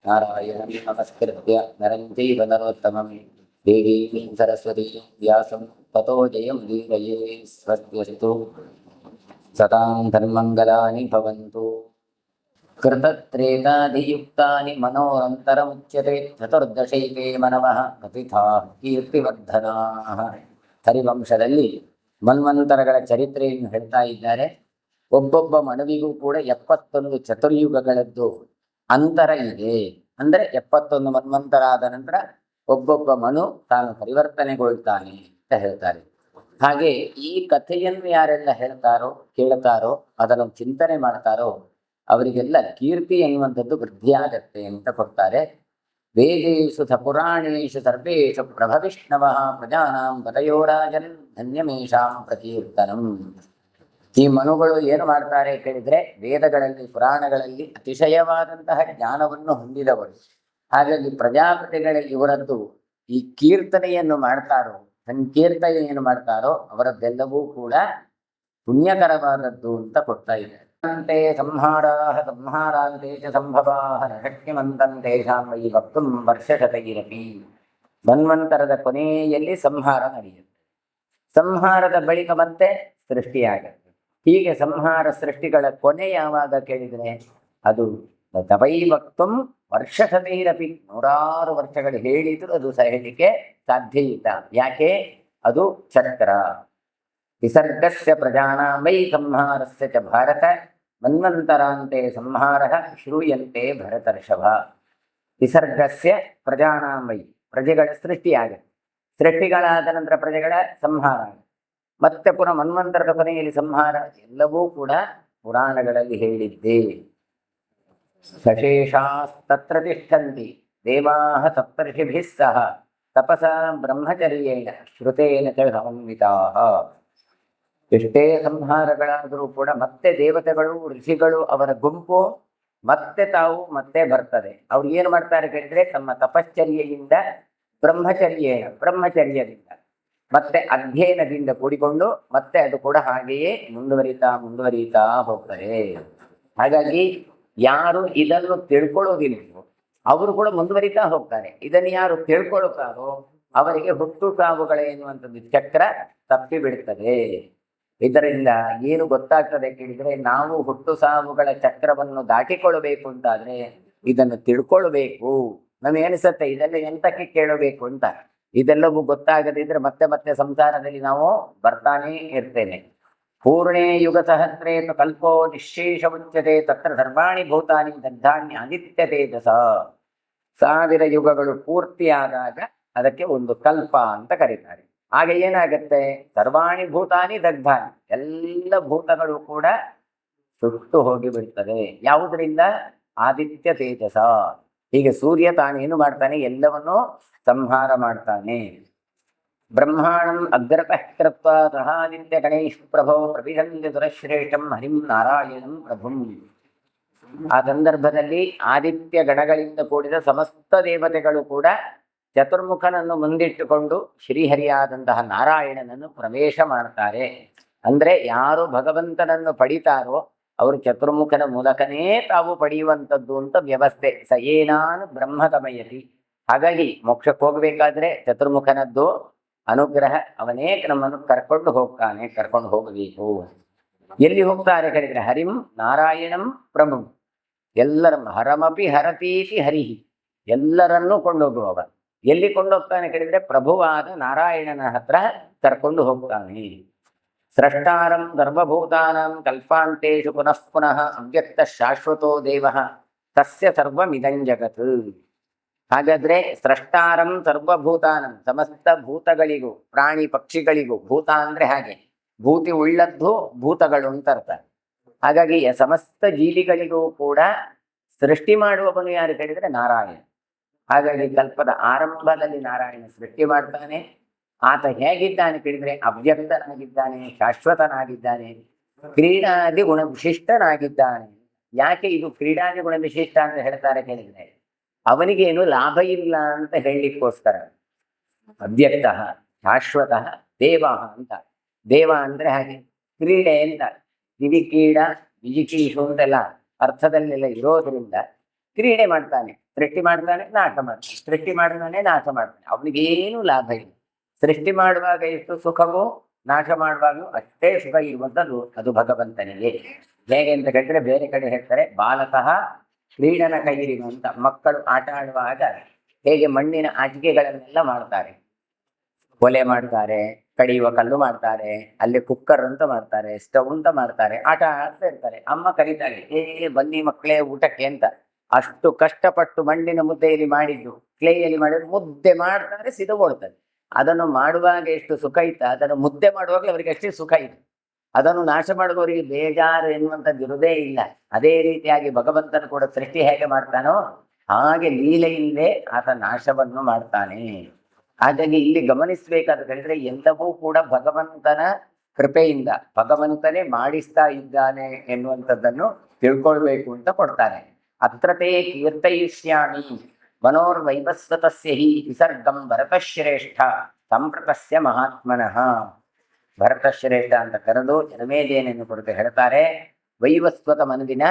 ನಾರಾಯಣಂ ನಮಸ್ಕೃತ್ಯ ನರಂ ಚೈವ ನರೋತ್ತಮಂ ದೇವೀಂ ಸರಸ್ವತೀಂ ವ್ಯಾಸಂ ತತೋ ಜಯಂ ವೀರಯೇ. ಸ್ವಸ್ತ್ಯಸ್ತು ಸತಾಂ ಧನ್ಮಂಗಲಾನಿ ಭವಂತು. ಕೃತತ್ರೇತಾಧಿಯುಕ್ತಾನಿ ಮನೋರಂತರಮುಚ್ಯತೆ ಚತುರ್ದಶೈಕೆ ಮನವಃ ಕಥಿತಾಃ ಕೀರ್ತಿವರ್ಧನಾಃ. ಹರಿವಂಶದಲ್ಲಿ ಮನ್ವಂತರಗಳ ಚರಿತ್ರೆಯನ್ನು ಹೇಳ್ತಾ ಇದ್ದಾರೆ. ಒಬ್ಬೊಬ್ಬ ಮನುವಿಗೂ ಕೂಡ 71 ಚತುರ್ಯುಗಗಳದ್ದು ಅಂತರ ಇದೆ. ಅಂದರೆ 71 ಮನ್ವಂತರ ಆದ ನಂತರ ಒಬ್ಬೊಬ್ಬ ಮನು ತಾನು ಪರಿವರ್ತನೆಗೊಳ್ತಾನೆ ಅಂತ ಹೇಳ್ತಾರೆ. ಹಾಗೆ ಈ ಕಥೆಯನ್ನು ಯಾರೆಲ್ಲ ಹೇಳ್ತಾರೋ ಕೇಳ್ತಾರೋ ಅದನ್ನು ಚಿಂತನೆ ಮಾಡ್ತಾರೋ ಅವರಿಗೆಲ್ಲ ಕೀರ್ತಿ ಎನ್ನುವಂಥದ್ದು ವೃದ್ಧಿಯಾಗತ್ತೆ ಅಂತ ಕೊಡ್ತಾರೆ. ವೇದೇಶು ಸ ಪುರಾಣೇಶು ಸರ್ವೇಶು ಪ್ರಭವಿಷ್ಣವಃ ಪ್ರಜಾನಾಂ ಪತಯೋರಾಜನ್ ಧನ್ಯಮೇಷಾಂ ಪ್ರಕೀರ್ತನಂ. ಈ ಮನುಗಳು ಏನು ಮಾಡ್ತಾರೆ ಕೇಳಿದ್ರೆ, ವೇದಗಳಲ್ಲಿ ಪುರಾಣಗಳಲ್ಲಿ ಅತಿಶಯವಾದಂತಹ ಜ್ಞಾನವನ್ನು ಹೊಂದಿದವರು. ಹಾಗಾಗಿ ಪ್ರಜಾಪತಿಗಳಲ್ಲಿ ಇವರದ್ದು ಈ ಕೀರ್ತನೆಯನ್ನು ಮಾಡ್ತಾರೋ, ಸಂಕೀರ್ತನೆಯನ್ನು ಮಾಡ್ತಾರೋ ಅವರದ್ದೆಲ್ಲವೂ ಕೂಡ ಪುಣ್ಯಕರವಾದದ್ದು ಅಂತ ಕೊಡ್ತಾ ಇದ್ದಾರೆ. ಸಂಹಾರಾಹ ಸಂಹಾರಾಂತೆ ಚ ಸಂಭವಾಹ ನ ಶಕ್ಯಮಂತಂ ತೇಷಾಂ ವೈ ವಕ್ತುಂ ವರ್ಷಶತೈರಪಿ. ಮನ್ವಂತರದ ಕೊನೆಯಲ್ಲಿ ಸಂಹಾರ ನಡೆಯುತ್ತೆ. ಸಂಹಾರದ ಬಳಿಕ ಮತ್ತೆ ಸೃಷ್ಟಿಯಾಗತ್ತೆ. ಹೀಗೆ ಸಂಹಾರ ಸೃಷ್ಟಿಗಳ ಕೊನೆ ಯಾವಾಗ ಕೇಳಿದರೆ ಅದು ತವೈ ವಕ್ತುಂ ವರ್ಷಶತೈರಪಿ. 100 ವರ್ಷಗಳು ಹೇಳಿದ್ರು ಅದು ಹೇಳಲಿಕ್ಕೆ ಸಾಧ್ಯ ಇಲ್ಲ. ಯಾಕೆ? ಅದು ಚಕ್ರ. ವಿಸರ್ಗಸ್ಯ ಪ್ರಜಾನಾಂ ವೈ ಸಂಹಾರಸ್ಯ ಚ ಭಾರತ ಮನ್ವಂತರಾಂತೆ ಸಂಹಾರಃ ಶ್ರೂಯಂತೆ ಭರತರ್ಷಭ. ವಿಸರ್ಗಸ್ಯ ಪ್ರಜಾನಾಂ ವೈ, ಪ್ರಜೆಗಳ ಸೃಷ್ಟಿಯಾಗತ್ತೆ. ಸೃಷ್ಟಿಗಳಾದ ನಂತರ ಪ್ರಜೆಗಳ ಸಂಹಾರ, ಮತ್ತೆ ಪುನಃ ಮನ್ವಂತರದ ಕೊನೆಯಲ್ಲಿ ಸಂಹಾರ. ಎಲ್ಲವೂ ಕೂಡ ಪುರಾಣಗಳಲ್ಲಿ ಹೇಳಿದ್ದೇ. ಸಶೇಷಾಸ್ತತ್ರ ತಿಷ್ಠಂತಿ ದೇವಾಃ ಸಪ್ತರ್ಷಿಭಿಃ ಸಹ ತಪಸಾ ಬ್ರಹ್ಮಚರ್ಯೇಣ ಶ್ರುತೇನ ಚ ಸಮನ್ವಿತಾಃ. ಎಷ್ಟೇ ಸಂಹಾರಗಳಾದರೂ ಕೂಡ ಮತ್ತೆ ದೇವತೆಗಳು ಋಷಿಗಳು ಅವರ ಗುಂಪು ಮತ್ತೆ ಬರ್ತದೆ. ಅವ್ರು ಏನು ಮಾಡ್ತಾರೆ ಕೇಳಿದ್ರೆ, ತಮ್ಮ ತಪಶ್ಚರ್ಯೆಯಿಂದ ಬ್ರಹ್ಮಚರ್ಯದಿಂದ ಮತ್ತೆ ಅಧ್ಯಯನದಿಂದ ಕೂಡಿಕೊಂಡು ಮತ್ತೆ ಅದು ಕೂಡ ಹಾಗೆಯೇ ಮುಂದುವರಿತಾ ಹೋಗ್ತಾರೆ. ಹಾಗಾಗಿ ಯಾರು ಇದನ್ನು ತಿಳ್ಕೊಳ್ಳೋದಿಲ್ವೋ ಅವರು ಕೂಡ ಮುಂದುವರಿತಾ ಹೋಗ್ತಾರೆ. ಇದನ್ನು ಯಾರು ತಿಳ್ಕೊಳ್ತಾರೋ ಅವರಿಗೆ ಹುಟ್ಟು ಸಾವುಗಳೇ ಎನ್ನುವಂಥದ್ದು ಚಕ್ರ ತಪ್ಪಿ ಬಿಡ್ತದೆ. ಇದರಿಂದ ಏನು ಗೊತ್ತಾಗ್ತದೆ ಕೇಳಿದ್ರೆ, ನಾವು ಹುಟ್ಟು ಸಾವುಗಳ ಚಕ್ರವನ್ನು ದಾಟಿಕೊಳ್ಳಬೇಕು ಅಂತಾದ್ರೆ ಇದನ್ನು ತಿಳ್ಕೊಳ್ಬೇಕು. ನಮ್ಗೆ ಅನಿಸುತ್ತೆ ಇದೆಲ್ಲ ಎಂತಕ್ಕೆ ಕೇಳಬೇಕು ಅಂತ. ಇದೆಲ್ಲವೂ ಗೊತ್ತಾಗದಿದ್ರೆ ಮತ್ತೆ ಸಂಸಾರದಲ್ಲಿ ನಾವು ಬರ್ತಾನೇ ಇರ್ತೇನೆ. ಪೂರ್ಣೇ ಯುಗ ಸಹಸ್ರೇತು ಕಲ್ಪೋ ನಿಶೇಷ ಮುಚ್ಯತೆ ತತ್ರ ಸರ್ವಾಣಿ ಭೂತಾನಿ ದಗ್ಧಾನಿ ಆದಿತ್ಯ ತೇಜಸ. 1000 ಯುಗಗಳು ಪೂರ್ತಿಯಾದಾಗ ಅದಕ್ಕೆ ಒಂದು ಕಲ್ಪ ಅಂತ ಕರೀತಾರೆ. ಆಗ ಏನಾಗತ್ತೆ? ಸರ್ವಾಣಿ ಭೂತಾನಿ ದಗ್ಧಾನಿ, ಎಲ್ಲ ಭೂತಗಳು ಕೂಡ ಸುಟ್ಟು ಹೋಗಿ ಬಿಡ್ತದೆ. ಯಾವುದರಿಂದ? ಆದಿತ್ಯ ತೇಜಸ. ಹೀಗೆ ಸೂರ್ಯ ತಾನೇನು ಮಾಡ್ತಾನೆ? ಎಲ್ಲವನ್ನೂ ಸಂಹಾರ ಮಾಡ್ತಾನೆ. ಬ್ರಹ್ಮಾಣಂ ಅಗ್ರತಃ ಕೃತ್ವಾ ಸಹಾದಿತ್ಯ ಗಣೇಶ್ ಪ್ರಭೋ ಪ್ರವಿಶಂತಿ ಸುರಶ್ರೇಷ್ಠಂ ಹರಿಂ ನಾರಾಯಣಂ ಪ್ರಭುಂ. ಆ ಸಂದರ್ಭದಲ್ಲಿ ಆದಿತ್ಯ ಗಣಗಳಿಂದ ಕೂಡಿದ ಸಮಸ್ತ ದೇವತೆಗಳು ಕೂಡ ಚತುರ್ಮುಖನನ್ನು ಮುಂದಿಟ್ಟುಕೊಂಡು ಶ್ರೀಹರಿಯಾದಂತಹ ನಾರಾಯಣನನ್ನು ಪ್ರವೇಶ ಮಾಡ್ತಾರೆ. ಅಂದ್ರೆ ಯಾರು ಭಗವಂತನನ್ನು ಪಡಿತಾರೋ ಅವರು ಚತುರ್ಮುಖನ ಮೂಲಕನೇ ತಾವು ಪಡೆಯುವಂಥದ್ದು ಅಂತ ವ್ಯವಸ್ಥೆ. ಸ ಏನಾನು ಬ್ರಹ್ಮ ಗಮಯತಿ. ಹಾಗಾಗಿ ಮೋಕ್ಷಕ್ಕೆ ಹೋಗಬೇಕಾದ್ರೆ ಚತುರ್ಮುಖನದ್ದು ಅನುಗ್ರಹ, ಅವನೇ ನಮ್ಮನ್ನು ಕರ್ಕೊಂಡು ಹೋಗಬೇಕು. ಎಲ್ಲಿ ಹೋಗ್ತಾರೆ ಕರೀತಾರೆ? ಹರಿಂ ನಾರಾಯಣಂ ಪ್ರಭು. ಹರಮಪಿ ಹರತೀತಿ ಹರಿಹಿ. ಎಲ್ಲರನ್ನೂ ಕೊಂಡೋಗುವವ. ಎಲ್ಲಿ ಕೊಂಡೋಗ್ತಾನೆ ಕೇಳಿದ್ರೆ, ಪ್ರಭುವಾದ ನಾರಾಯಣನ ಹತ್ರ ಕರ್ಕೊಂಡು ಹೋಗ್ತಾನೆ. ಸ್ರಷ್ಟಾರಂ ಸರ್ವಭೂತಾನಾಂ ಕಲ್ಪಾಂತೇಷು ಪುನಃ ಪುನಃ ಅವ್ಯಕ್ತ ಶಾಶ್ವತೋ ದೇವಃ ತಸ್ಯ ಸರ್ವಮಿದಂ ಜಗತ್. ಹಾಗಾದ್ರೆ ಸ್ರಷ್ಟಾರಂ ಸರ್ವಭೂತಾನಂ, ಸಮಸ್ತ ಭೂತಗಳಿಗೂ ಪ್ರಾಣಿ ಪಕ್ಷಿಗಳಿಗೂ, ಭೂತ ಅಂದ್ರೆ ಹಾಗೆ ಭೂತಿ ಉಳ್ಳದ್ದು ಭೂತಗಳು ಅಂತ ಅರ್ಥ. ಹಾಗಾಗಿ ಸಮಸ್ತ ಜೀವಿಗಳಿಗೂ ಕೂಡ ಸೃಷ್ಟಿ ಮಾಡುವವನು ಯಾರು ಕೇಳಿದ್ರೆ ನಾರಾಯಣ. ಹಾಗಾಗಿ ಕಲ್ಪದ ಆರಂಭದಲ್ಲಿ ನಾರಾಯಣ ಸೃಷ್ಟಿ ಮಾಡ್ತಾನೆ. ಆತ ಹೇಗಿದ್ದಾನೆ ಕೇಳಿದ್ರೆ ಅವ್ಯಕ್ತನಾಗಿದ್ದಾನೆ, ಶಾಶ್ವತನಾಗಿದ್ದಾನೆ, ಕ್ರೀಡಾದಿ ಗುಣ ವಿಶಿಷ್ಟನಾಗಿದ್ದಾನೆ. ಯಾಕೆ ಇದು ಕ್ರೀಡಾದಿ ಗುಣ ವಿಶಿಷ್ಟ ಅಂತ ಹೇಳ್ತಾರೆ ಕೇಳಿದ್ರೆ, ಅವನಿಗೇನು ಲಾಭ ಇಲ್ಲ ಅಂತ ಹೇಳಲಿಕ್ಕೋಸ್ಕರ. ಅವ್ಯಕ್ತ ಶಾಶ್ವತ ದೇವ ಅಂತ. ದೇವ ಅಂದ್ರೆ ಹಾಗೆ ಕ್ರೀಡೆ ಅಂತ. ವಿಧಿಕ್ರೀಡ ವಿಜಿಕೀಷು ಅಂತೆಲ್ಲ ಅರ್ಥದಲ್ಲೆಲ್ಲ ಇರೋದ್ರಿಂದ ಕ್ರೀಡೆ ಮಾಡ್ತಾನೆ. ಸೃಷ್ಟಿ ಮಾಡ್ತಾನೆ, ನಾಶ ಮಾಡ್ತಾನೆ, ಸೃಷ್ಟಿ ಮಾಡ್ತಾನೆ, ನಾಶ ಮಾಡ್ತಾನೆ. ಅವನಿಗೇನು ಲಾಭ ಇಲ್ಲ. ಸೃಷ್ಟಿ ಮಾಡುವಾಗ ಎಷ್ಟು ಸುಖವೋ ನಾಶ ಮಾಡುವಾಗಲೂ ಅಷ್ಟೇ ಸುಖ ಇರುವಂಥದ್ದು ಅದು ಭಗವಂತನಿಗೆ. ಹೇಗೆ ಅಂತ ಕೇಳಿದ್ರೆ ಬೇರೆ ಕಡೆ ಹೇಳ್ತಾರೆ, ಬಾಲಕಃ ಕ್ರೀಡನ ಕೈರಿನು ಅಂತ. ಮಕ್ಕಳು ಆಟ ಆಡುವಾಗ ಹೇಗೆ ಮಣ್ಣಿನ ಆಟಿಕೆಗಳನ್ನೆಲ್ಲ ಮಾಡ್ತಾರೆ, ಒಲೆ ಮಾಡ್ತಾರೆ, ಕಡಿಯುವ ಕಲ್ಲು ಮಾಡ್ತಾರೆ, ಅಲ್ಲಿ ಕುಕ್ಕರ್ ಅಂತ ಮಾಡ್ತಾರೆ, ಸ್ಟವ್ ಅಂತ ಮಾಡ್ತಾರೆ, ಆಟ ಆಡ್ತಾ ಇರ್ತಾರೆ. ಅಮ್ಮ ಕರೀತಾರೆ, ಬನ್ನಿ ಮಕ್ಕಳೇ ಊಟಕ್ಕೆ ಅಂತ. ಅಷ್ಟು ಕಷ್ಟಪಟ್ಟು ಮಣ್ಣಿನ ಮುದ್ದೆಯಲ್ಲಿ ಮಾಡಿದ್ದು, ಕ್ಲೇಯಲ್ಲಿ ಮಾಡಿದ್ದು ಮುದ್ದೆ ಮಾಡ್ತಾರೆ, ಸಿದುಗೊಳ್ತದೆ. ಅದನ್ನು ಮಾಡುವಾಗ ಎಷ್ಟು ಸುಖ ಇತ್ತು, ಅದನ್ನು ಮುದ್ದೆ ಮಾಡುವಾಗಲೂ ಅವರಿಗೆ ಅಷ್ಟೇ ಸುಖ ಇತ್ತು. ಅದನ್ನು ನಾಶ ಮಾಡುವವರಿಗೆ ಬೇಜಾರು ಎನ್ನುವಂಥದ್ದು ಇರುವುದೇ ಇಲ್ಲ. ಅದೇ ರೀತಿಯಾಗಿ ಭಗವಂತನು ಕೂಡ ಸೃಷ್ಟಿ ಹೇಗೆ ಮಾಡ್ತಾನೋ ಹಾಗೆ ಲೀಲೆಯಿಂದಲೇ ಆತ ನಾಶವನ್ನು ಮಾಡ್ತಾನೆ. ಹಾಗಾಗಿ ಇಲ್ಲಿ ಗಮನಿಸಬೇಕಾದ ಹೇಳಿದ್ರೆ ಎಲ್ಲವೂ ಕೂಡ ಭಗವಂತನ ಕೃಪೆಯಿಂದ ಭಗವಂತನೇ ಮಾಡಿಸ್ತಾ ಇದ್ದಾನೆ ಎನ್ನುವಂಥದ್ದನ್ನು ತಿಳ್ಕೊಳ್ಬೇಕು ಅಂತ ಕೊಡ್ತಾನೆ. ಅತ್ರತೇ ಕೀರ್ತಯಿಷ್ಯಾಮಿ ಮನೋರ್ವೈವಸ್ವತಸ್ಯ ಹಿ ವಿಸರ್ಗಂ ಭರತಶ್ರೇಷ್ಠ ಸಂಪ್ರತಸ್ಯ ಮಹಾತ್ಮನಃ. ಭರತಶ್ರೇಷ್ಠ ಅಂತ ಕರೆದು ಜನಮೇಜಯನನ್ನು ಕುರಿತು ಹೇಳ್ತಾರೆ, ವೈವಸ್ವತ ಮನದಿನ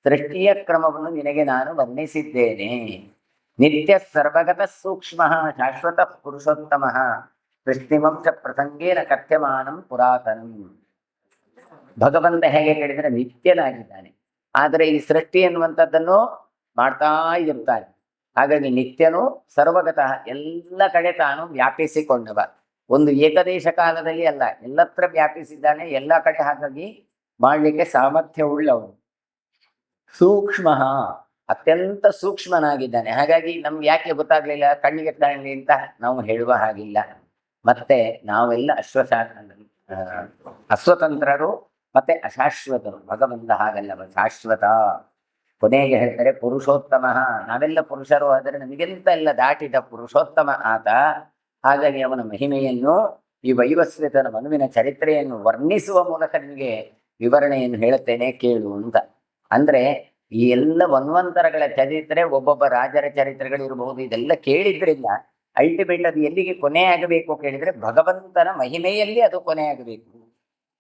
ಸೃಷ್ಟಿಯ ಕ್ರಮವನ್ನು ನಿನಗೆ ನಾನು ವರ್ಣಿಸಿದ್ದೇನೆ. ನಿತ್ಯ ಸರ್ವಗತ ಸೂಕ್ಷ್ಮ ಶಾಶ್ವತ ಪುರುಷೋತ್ತಮ ಸೃಷ್ಟಿವಂಶ ಪ್ರಸಂಗೇನ ಕಥ್ಯಮಾನಂ ಪುರಾತನಂ. ಭಗವಂತ ಹೇಗೆ ಕೇಳಿದರೆ ನಿತ್ಯನಾಗಿದ್ದಾನೆ, ಆದರೆ ಈ ಸೃಷ್ಟಿ ಎನ್ನುವಂಥದ್ದನ್ನು ಮಾಡ್ತಾ ಇರ್ತಾನೆ. ಹಾಗಾಗಿ ನಿತ್ಯನು ಸರ್ವಗತಃ ಎಲ್ಲ ಕಡೆ ತಾನು ವ್ಯಾಪಿಸಿಕೊಂಡವ. ಒಂದು ಏಕದೇಶ ಕಾಲದಲ್ಲಿ ಅಲ್ಲ, ಎಲ್ಲತ್ರ ವ್ಯಾಪಿಸಿದ್ದಾನೆ, ಎಲ್ಲ ಕಡೆ. ಹಾಗಾಗಿ ಮಾಡಲಿಕ್ಕೆ ಸಾಮರ್ಥ್ಯ ಉಳ್ಳವನು. ಸೂಕ್ಷ್ಮ, ಅತ್ಯಂತ ಸೂಕ್ಷ್ಮನಾಗಿದ್ದಾನೆ. ಹಾಗಾಗಿ ನಮ್ಗೆ ಯಾಕೆ ಗೊತ್ತಾಗ್ಲಿಲ್ಲ, ಕಣ್ಣಿಗೆ ಕಾಣಲಿ ಅಂತ ನಾವು ಹೇಳುವ ಹಾಗಿಲ್ಲ. ಮತ್ತೆ ನಾವೆಲ್ಲ ಅಸ್ವತಂತ್ರರು ಮತ್ತೆ ಅಶಾಶ್ವತರು. ಭಗವಂತ ಹಾಗಲ್ಲವ, ಶಾಶ್ವತ. ಕೊನೆಗೆ ಹೇಳ್ತಾರೆ ಪುರುಷೋತ್ತಮ. ನಾವೆಲ್ಲ ಪುರುಷರು, ಆದರೆ ನಮಗೆಂತ ಎಲ್ಲ ದಾಟಿದ ಪುರುಷೋತ್ತಮ ಆತ. ಹಾಗಾಗಿ ಅವನ ಮಹಿಮೆಯನ್ನು ಈ ವೈವಸ್ವತನ ಮನುವಿನ ಚರಿತ್ರೆಯನ್ನು ವರ್ಣಿಸುವ ಮೂಲಕ ನಿಮಗೆ ವಿವರಣೆಯನ್ನು ಹೇಳುತ್ತೇನೆ ಕೇಳು ಅಂತ. ಅಂದ್ರೆ ಈ ಎಲ್ಲ ಮನ್ವಂತರಗಳ ಚರಿತ್ರೆ, ಒಬ್ಬೊಬ್ಬ ರಾಜರ ಚರಿತ್ರೆಗಳು ಇರಬಹುದು, ಇದೆಲ್ಲ ಕೇಳಿದ್ರಿಂದ ಅಲ್ಟಿಮೇಟ್ ಅದು ಎಲ್ಲಿಗೆ ಕೊನೆ ಆಗಬೇಕು ಕೇಳಿದ್ರೆ ಭಗವಂತನ ಮಹಿಮೆಯಲ್ಲಿ ಅದು ಕೊನೆ ಆಗಬೇಕು.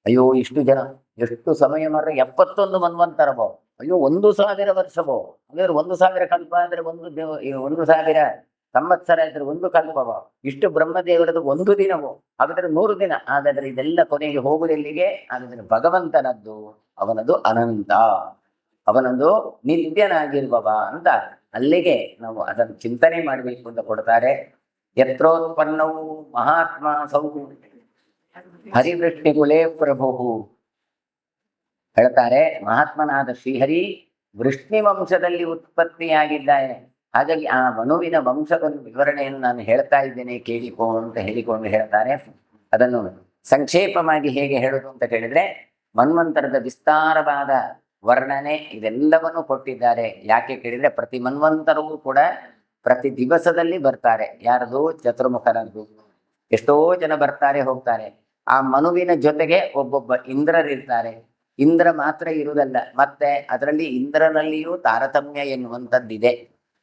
ಅಯ್ಯೋ ಇಷ್ಟು ಜನ, ಎಷ್ಟು ಸಮಯ ಮಾಡ್ರೆ 71 ಮನ್ವಂತರವೋ, ಅಯ್ಯೋ 1000 ವರ್ಷವೋ, ಅಂದ್ರೆ 1000 ಕಲ್ಪ ಅಂದ್ರೆ 1000 ಸಂವತ್ಸರ ಇದ್ರೆ 1 ಕಲ್ಪವೋ, ಇಷ್ಟು ಬ್ರಹ್ಮದೇವರದು 1 ದಿನವೋ, ಹಾಗಾದ್ರೆ 100 ದಿನ. ಹಾಗಾದ್ರೆ ಇದೆಲ್ಲ ಕೊನೆಗೆ ಹೋಗುವುದೆಲ್ಲಿಗೆ? ಹಾಗಾದ್ರೆ ಭಗವಂತನದ್ದು, ಅವನದು ಅನಂತ, ಅವನದು ನಿತ್ಯನಾಗಿರುವವ ಅಂತ ಅಲ್ಲಿಗೆ ನಾವು ಅದನ್ನು ಚಿಂತನೆ ಮಾಡಬೇಕು ಅಂತ ಕೊಡ್ತಾರೆ. ಯತ್ರೋತ್ಪನ್ನವು ಮಹಾತ್ಮ ಸೌ ಹರಿವೃಷ್ಟಿಕುಲೇ ಪ್ರಭು. ಹೇಳ್ತಾರೆ ಮಹಾತ್ಮನಾದ ಶ್ರೀಹರಿ ವೃಷ್ಣಿ ವಂಶದಲ್ಲಿ ಉತ್ಪತ್ತಿಯಾಗಿದ್ದಾನೆ. ಹಾಗಾಗಿ ಆ ಮನುವಿನ ವಂಶದ ವಿವರಣೆಯನ್ನು ನಾನು ಹೇಳ್ತಾ ಇದ್ದೇನೆ ಕೇಳಿಕೋ ಅಂತ ಹೇಳಿಕೊಂಡು ಹೇಳ್ತಾರೆ. ಅದನ್ನು ಸಂಕ್ಷೇಪವಾಗಿ ಹೇಗೆ ಹೇಳುದು ಅಂತ ಕೇಳಿದ್ರೆ, ಮನ್ವಂತರದ ವಿಸ್ತಾರವಾದ ವರ್ಣನೆ ಇದೆಲ್ಲವನ್ನು ಕೊಟ್ಟಿದ್ದಾರೆ. ಯಾಕೆ ಕೇಳಿದ್ರೆ ಪ್ರತಿ ಮನ್ವಂತರವೂ ಕೂಡ ಪ್ರತಿ ದಿವಸದಲ್ಲಿ ಬರ್ತಾರೆ. ಯಾರದು? ಚತುರ್ಮುಖನದ್ದು. ಎಷ್ಟೋ ಜನ ಬರ್ತಾರೆ ಹೋಗ್ತಾರೆ. ಆ ಮನುವಿನ ಜೊತೆಗೆ ಒಬ್ಬೊಬ್ಬ ಇಂದ್ರರಿರ್ತಾರೆ. ಇಂದ್ರ ಮಾತ್ರ ಇರುವುದಲ್ಲ, ಮತ್ತೆ ಅದರಲ್ಲಿ ಇಂದ್ರನಲ್ಲಿಯೂ ತಾರತಮ್ಯ ಎನ್ನುವಂಥದ್ದಿದೆ.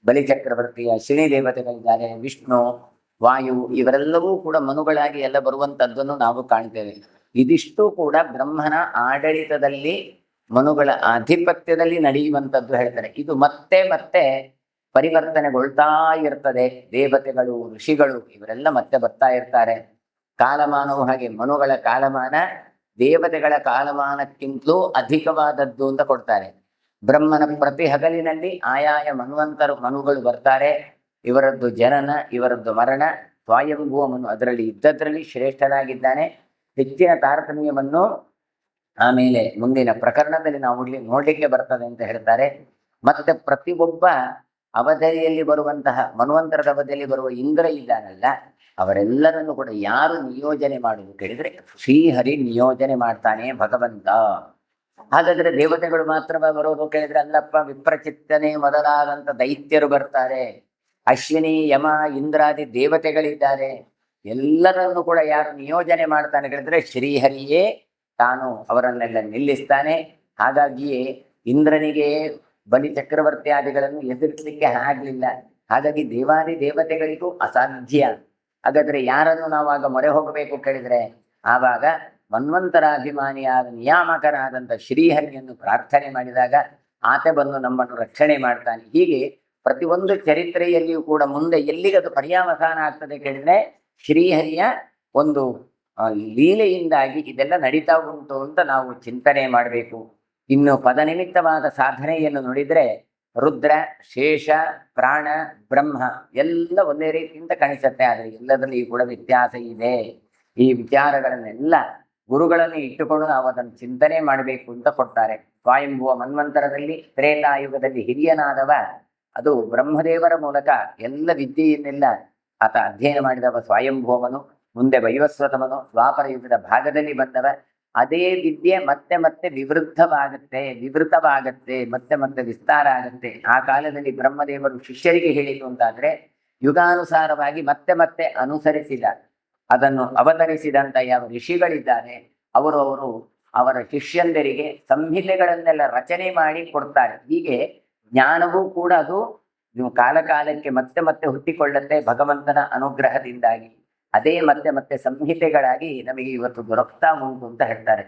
ಬಲಿಚಕ್ರವರ್ತಿಯ ಶಿಣಿ ದೇವತೆಗಳಿದ್ದಾರೆ, ವಿಷ್ಣು, ವಾಯು, ಇವರೆಲ್ಲವೂ ಕೂಡ ಮನುಗಳಾಗಿ ಎಲ್ಲ ಬರುವಂಥದ್ದನ್ನು ನಾವು ಕಾಣ್ತೇವೆ. ಇದಿಷ್ಟು ಕೂಡ ಬ್ರಹ್ಮನ ಆಡಳಿತದಲ್ಲಿ, ಮನುಗಳ ಆಧಿಪತ್ಯದಲ್ಲಿ ನಡೆಯುವಂಥದ್ದು ಹೇಳ್ತಾರೆ. ಇದು ಮತ್ತೆ ಮತ್ತೆ ಪರಿವರ್ತನೆಗೊಳ್ತಾ ಇರ್ತದೆ. ದೇವತೆಗಳು, ಋಷಿಗಳು ಇವರೆಲ್ಲ ಮತ್ತೆ ಬರ್ತಾ ಇರ್ತಾರೆ. ಕಾಲಮಾನವು ಹಾಗೆ, ಮನುಗಳ ಕಾಲಮಾನ ದೇವತೆಗಳ ಕಾಲಮಾನಕ್ಕಿಂತಲೂ ಅಧಿಕವಾದದ್ದು ಅಂತ ಕೊಡ್ತಾರೆ. ಬ್ರಹ್ಮನ ಪ್ರತಿ ಹಗಲಿನಲ್ಲಿ ಆಯಾಯ ಮನುಗಳು ಬರ್ತಾರೆ. ಇವರದ್ದು ಜನನ, ಇವರದ್ದು ಮರಣ. ಸ್ವಾಯಂಭುವ ಮನು ಅದರಲ್ಲಿ ಇದ್ದದ್ರಲ್ಲಿ ಶ್ರೇಷ್ಠನಾಗಿದ್ದಾನೆ. ಹೆಚ್ಚಿನ ತಾರತಮ್ಯವನ್ನು ಆಮೇಲೆ ಮುಂದಿನ ಪ್ರಕರಣದಲ್ಲಿ ನಾವು ನೋಡ್ಲಿಕ್ಕೆ ಬರ್ತದೆ ಅಂತ ಹೇಳ್ತಾರೆ. ಮತ್ತೆ ಪ್ರತಿಯೊಬ್ಬ ಅವಧಿಯಲ್ಲಿ ಬರುವಂತಹ ಮನ್ವಂತರದ ಅವಧಿಯಲ್ಲಿ ಬರುವ ಇಂದ್ರ ಇದ್ದಾನಲ್ಲ, ಅವರೆಲ್ಲರನ್ನು ಕೂಡ ಯಾರು ನಿಯೋಜನೆ ಮಾಡುವುದು ಕೇಳಿದ್ರೆ ಶ್ರೀಹರಿ ನಿಯೋಜನೆ ಮಾಡ್ತಾನೆ ಭಗವಂತ. ಹಾಗಾದ್ರೆ ದೇವತೆಗಳು ಮಾತ್ರ ಬರೋದು ಕೇಳಿದ್ರೆ ಅಲ್ಲಪ್ಪ, ವಿಪ್ರಚಿತ್ತನೆ ಮೊದಲಾದಂತ ದೈತ್ಯರು ಬರ್ತಾರೆ, ಅಶ್ವಿನಿ, ಯಮ, ಇಂದ್ರಾದಿ ದೇವತೆಗಳಿದ್ದಾರೆ. ಎಲ್ಲರನ್ನು ಕೂಡ ಯಾರು ನಿಯೋಜನೆ ಮಾಡ್ತಾನೆ ಕೇಳಿದ್ರೆ ಶ್ರೀಹರಿಯೇ ತಾನು ಅವರನ್ನೆಲ್ಲ ನಿಲ್ಲಿಸ್ತಾನೆ. ಹಾಗಾಗಿಯೇ ಇಂದ್ರನಿಗೆ ಬಲಿ ಚಕ್ರವರ್ತಿ ಆದಿಗಳನ್ನು ಎದುರಿಸಲಿಕ್ಕೆ ಆಗಲಿಲ್ಲ. ಹಾಗಾಗಿ ದೇವಾದಿ ದೇವತೆಗಳಿಗೂ ಅಸಾಧ್ಯ. ಹಾಗಾದ್ರೆ ಯಾರನ್ನು ನಾವಾಗ ಮೊರೆ ಹೋಗಬೇಕು ಕೇಳಿದ್ರೆ ಆವಾಗ ಮನ್ವಂತರಾಭಿಮಾನಿಯಾದ ನಿಯಾಮಕನಾದಂಥ ಶ್ರೀಹರಿಯನ್ನು ಪ್ರಾರ್ಥನೆ ಮಾಡಿದಾಗ ಆತ ಬಂದು ನಮ್ಮನ್ನು ರಕ್ಷಣೆ ಮಾಡ್ತಾನೆ. ಹೀಗೆ ಪ್ರತಿಯೊಂದು ಚರಿತ್ರೆಯಲ್ಲಿಯೂ ಕೂಡ ಮುಂದೆ ಎಲ್ಲಿಗೆ ಅದು ಪರ್ಯಾವಸಾನ ಆಗ್ತದೆ ಕೇಳಿದ್ರೆ ಶ್ರೀಹರಿಯ ಒಂದು ಲೀಲೆಯಿಂದಾಗಿ ಇದೆಲ್ಲ ನಡೀತಾ ಉಂಟು ಅಂತ ನಾವು ಚಿಂತನೆ ಮಾಡಬೇಕು. ಇನ್ನು ಪದನಿಮಿತ್ತವಾದ ಸಾಧನೆಯನ್ನು ನೋಡಿದ್ರೆ ರುದ್ರ, ಶೇಷ, ಪ್ರಾಣ, ಬ್ರಹ್ಮ ಎಲ್ಲ ಒಂದೇ ರೀತಿಯಿಂದ ಕಾಣಿಸುತ್ತೆ. ಆದರೆ ಎಲ್ಲದರಲ್ಲಿಯೂ ಕೂಡ ವ್ಯತ್ಯಾಸ ಇದೆ. ಈ ವಿಚಾರಗಳನ್ನೆಲ್ಲ ಗುರುಗಳನ್ನು ಇಟ್ಟುಕೊಂಡು ನಾವು ಅದನ್ನು ಚಿಂತನೆ ಮಾಡಬೇಕು ಅಂತ ಕೊಡ್ತಾರೆ. ಸ್ವಯಂಭುವ ಮನ್ವಂತರದಲ್ಲಿ ತ್ರೇತಾಯುಗದಲ್ಲಿ ಹಿರಿಯನಾದವ ಅದು ಬ್ರಹ್ಮದೇವರ ಮೂಲಕ ಎಲ್ಲ ವಿದ್ಯೆಯನ್ನೆಲ್ಲ ಆತ ಅಧ್ಯಯನ ಮಾಡಿದವ ಸ್ವಯಂಭುವನು. ಮುಂದೆ ವೈವಸ್ವತಮನು ದ್ವಾಪರ ಯುಗದ ಭಾಗದಲ್ಲಿ ಬಂದವ. ಅದೇ ವಿದ್ಯೆ ಮತ್ತೆ ಮತ್ತೆ ವಿವೃತವಾಗತ್ತೆ, ಮತ್ತೆ ಮತ್ತೆ ವಿಸ್ತಾರ ಆಗತ್ತೆ. ಆ ಕಾಲದಲ್ಲಿ ಬ್ರಹ್ಮದೇವರು ಶಿಷ್ಯರಿಗೆ ಹೇಳಿತು ಅಂತಾದ್ರೆ ಯುಗಾನುಸಾರವಾಗಿ ಮತ್ತೆ ಮತ್ತೆ ಅನುಸರಿಸಿದ ಅದನ್ನು ಅವತರಿಸಿದಂತ ಯಾವ ಋಷಿಗಳಿದ್ದಾರೆ ಅವರು ಅವರ ಶಿಷ್ಯಂದರಿಗೆ ಸಂಹಿತೆಗಳನ್ನೆಲ್ಲ ರಚನೆ ಮಾಡಿ ಕೊಡ್ತಾರೆ. ಹೀಗೆ ಜ್ಞಾನವೂ ಕೂಡ ಅದು ಕಾಲ ಕಾಲಕ್ಕೆ ಮತ್ತೆ ಮತ್ತೆ ಹುಟ್ಟಿಕೊಳ್ಳುತ್ತೆ ಭಗವಂತನ ಅನುಗ್ರಹದಿಂದಾಗಿ. ಅದೇ ಮತ್ತೆ ಮತ್ತೆ ಸಂಹಿತೆಗಳಾಗಿ ನಮಗೆ ಇವತ್ತು ದೊರಕ್ತಾ ಉಂಟು ಅಂತ ಹೇಳ್ತಾರೆ.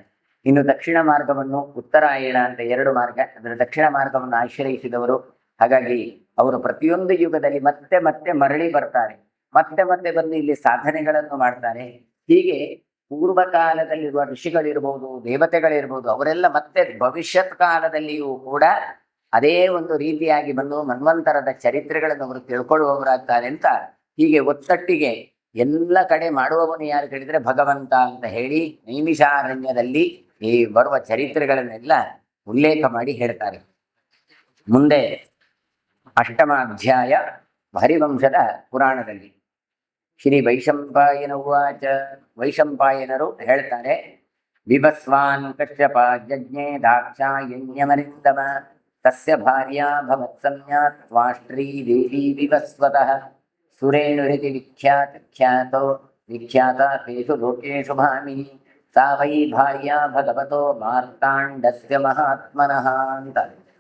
ಇನ್ನು ದಕ್ಷಿಣ ಮಾರ್ಗವನ್ನು, ಉತ್ತರಾಯಣ ಅಂತ ಎರಡು ಮಾರ್ಗ, ಅದರ ದಕ್ಷಿಣ ಮಾರ್ಗವನ್ನು ಆಶ್ರಯಿಸಿದವರು. ಹಾಗಾಗಿ ಅವರು ಪ್ರತಿಯೊಂದು ಯುಗದಲ್ಲಿ ಮತ್ತೆ ಮತ್ತೆ ಮರಳಿ ಬರ್ತಾರೆ, ಮತ್ತೆ ಮತ್ತೆ ಬಂದು ಇಲ್ಲಿ ಸಾಧನೆಗಳನ್ನು ಮಾಡ್ತಾರೆ. ಹೀಗೆ ಪೂರ್ವ ಕಾಲದಲ್ಲಿರುವ ಋಷಿಗಳಿರ್ಬೋದು, ದೇವತೆಗಳಿರ್ಬೋದು, ಅವರೆಲ್ಲ ಮತ್ತೆ ಭವಿಷ್ಯತ್ ಕಾಲದಲ್ಲಿಯೂ ಕೂಡ ಅದೇ ಒಂದು ರೀತಿಯಾಗಿ ಬಂದು ಮನ್ವಂತರದ ಚರಿತ್ರೆಗಳನ್ನು ಅವರು ತಿಳ್ಕೊಳ್ಳುವವರಾಗ್ತಾರೆ ಅಂತ ಹೀಗೆ ಒತ್ತಟ್ಟಿಗೆ ಎಲ್ಲ ಕಡೆ ಮಾಡುವವನು ಯಾರು ಕೇಳಿದ್ರೆ ಭಗವಂತ ಅಂತ ಹೇಳಿ ನೈಮಿಷಾರಣ್ಯದಲ್ಲಿ ಈ ಬರುವ ಚರಿತ್ರೆಗಳನ್ನೆಲ್ಲ ಉಲ್ಲೇಖ ಮಾಡಿ ಹೇಳ್ತಾರೆ. ಮುಂದೆ ಅಷ್ಟಮ ಅಧ್ಯಾಯ ಹರಿವಂಶದ ಪುರಾಣದಲ್ಲಿ ಶ್ರೀ ವೈಶಂಪಾಯನ ಉವಾಚ. ವೈಶಂಪಾಯನರು ಹೇಳ್ತಾರೆ, ವಿಭಸ್ವಾನ್ ಕಶ್ಯಪ ಜಜ್ಞೆ ದಾಕ್ಷಾಯಣ್ಯಮರಿಂದಮ ತಸ್ಯ ಭಾರ್ಯಾ ಭವತ್ಸಮ್ಯಾತ್ ತ್ವಾಷ್ಟ್ರೀ ದೇವಿ ವಿವಸ್ವತಃ ಸುರೇಣುರಿತಿ ವಿಖ್ಯಾತ ತೇಷು ಲೋಕೇಶು ಭಾಮಿನಿ ಸಾ ವೈ ಭಾರ್ಯಾ ಭಗವತೋ ಮಾರ್ತಾಂಡಸ್ಯ ಮಹಾತ್ಮನಃ ಅಂತ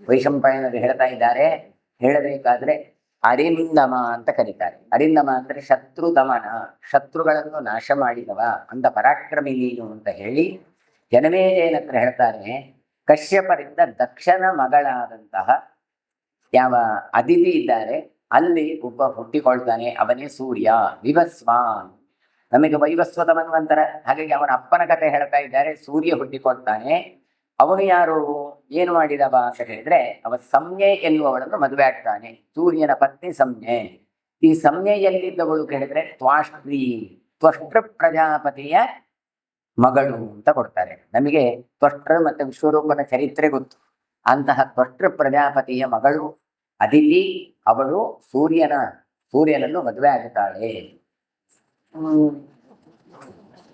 ವೈಶಂಪಾಯನರು ಹೇಳ್ತಾ ಇದ್ದಾರೆ. ಹೇಳಬೇಕಾದ್ರೆ ಅರಿಂದಮ ಅಂತ ಕರೀತಾರೆ. ಅರಿಂದಮ ಅಂದ್ರೆ ಶತ್ರು ದಮನ, ಶತ್ರುಗಳನ್ನು ನಾಶ ಮಾಡಿದವ ಅಂತ ಪರಾಕ್ರಮಿ ನೀನು ಅಂತ ಹೇಳಿ ಜನಮೇಜಯನ ಹತ್ರ ಹೇಳ್ತಾರೆ. ಕಶ್ಯಪರಿಂದ ದಕ್ಷನ ಮಗಳಾದಂತಹ ಯಾವ ಅದಿತಿ ಇದ್ದಾರೆ ಅಲ್ಲಿ ಒಬ್ಬ ಹುಟ್ಟಿಕೊಳ್ತಾನೆ, ಅವನೇ ಸೂರ್ಯ. ವಿವಸ್ವಾನ್, ನಮಗೆ ವೈವಸ್ವತ ಮನ್ವಂತರ, ಹಾಗಾಗಿ ಅವನ ಅಪ್ಪನ ಕಥೆ ಹೇಳ್ತಾ ಇದ್ದಾರೆ. ಸೂರ್ಯ ಹುಟ್ಟಿಕೊಳ್ತಾನೆ. ಅವನು ಯಾರು, ಏನು ಮಾಡಿದವ ಅಂತ ಹೇಳಿದ್ರೆ ಅವ ಸಂಜ್ಞೆ ಎನ್ನುವವಳನ್ನು ಮದುವೆ ಆಗ್ತಾನೆ. ಸೂರ್ಯನ ಪತ್ನಿ ಸಂಜ್ಞೆ. ಈ ಸಂಜ್ಞೆಯಲ್ಲಿದ್ದವಳು ಕೇಳಿದ್ರೆ ತ್ವಷ್ಟೃ ಪ್ರಜಾಪತಿಯ ಮಗಳು ಅಂತ ಕೊಡ್ತಾರೆ. ನಮಗೆ ತ್ವಷ್ಟೃ ಮತ್ತೆ ವಿಶ್ವರೂಪನ ಚರಿತ್ರೆ ಗೊತ್ತು. ಅಂತಹ ತ್ವಷ್ಟೃ ಪ್ರಜಾಪತಿಯ ಮಗಳು ಅದಿತಿ, ಅವಳು ಸೂರ್ಯನನ್ನು ಮದುವೆ ಆಗುತ್ತಾಳೆ.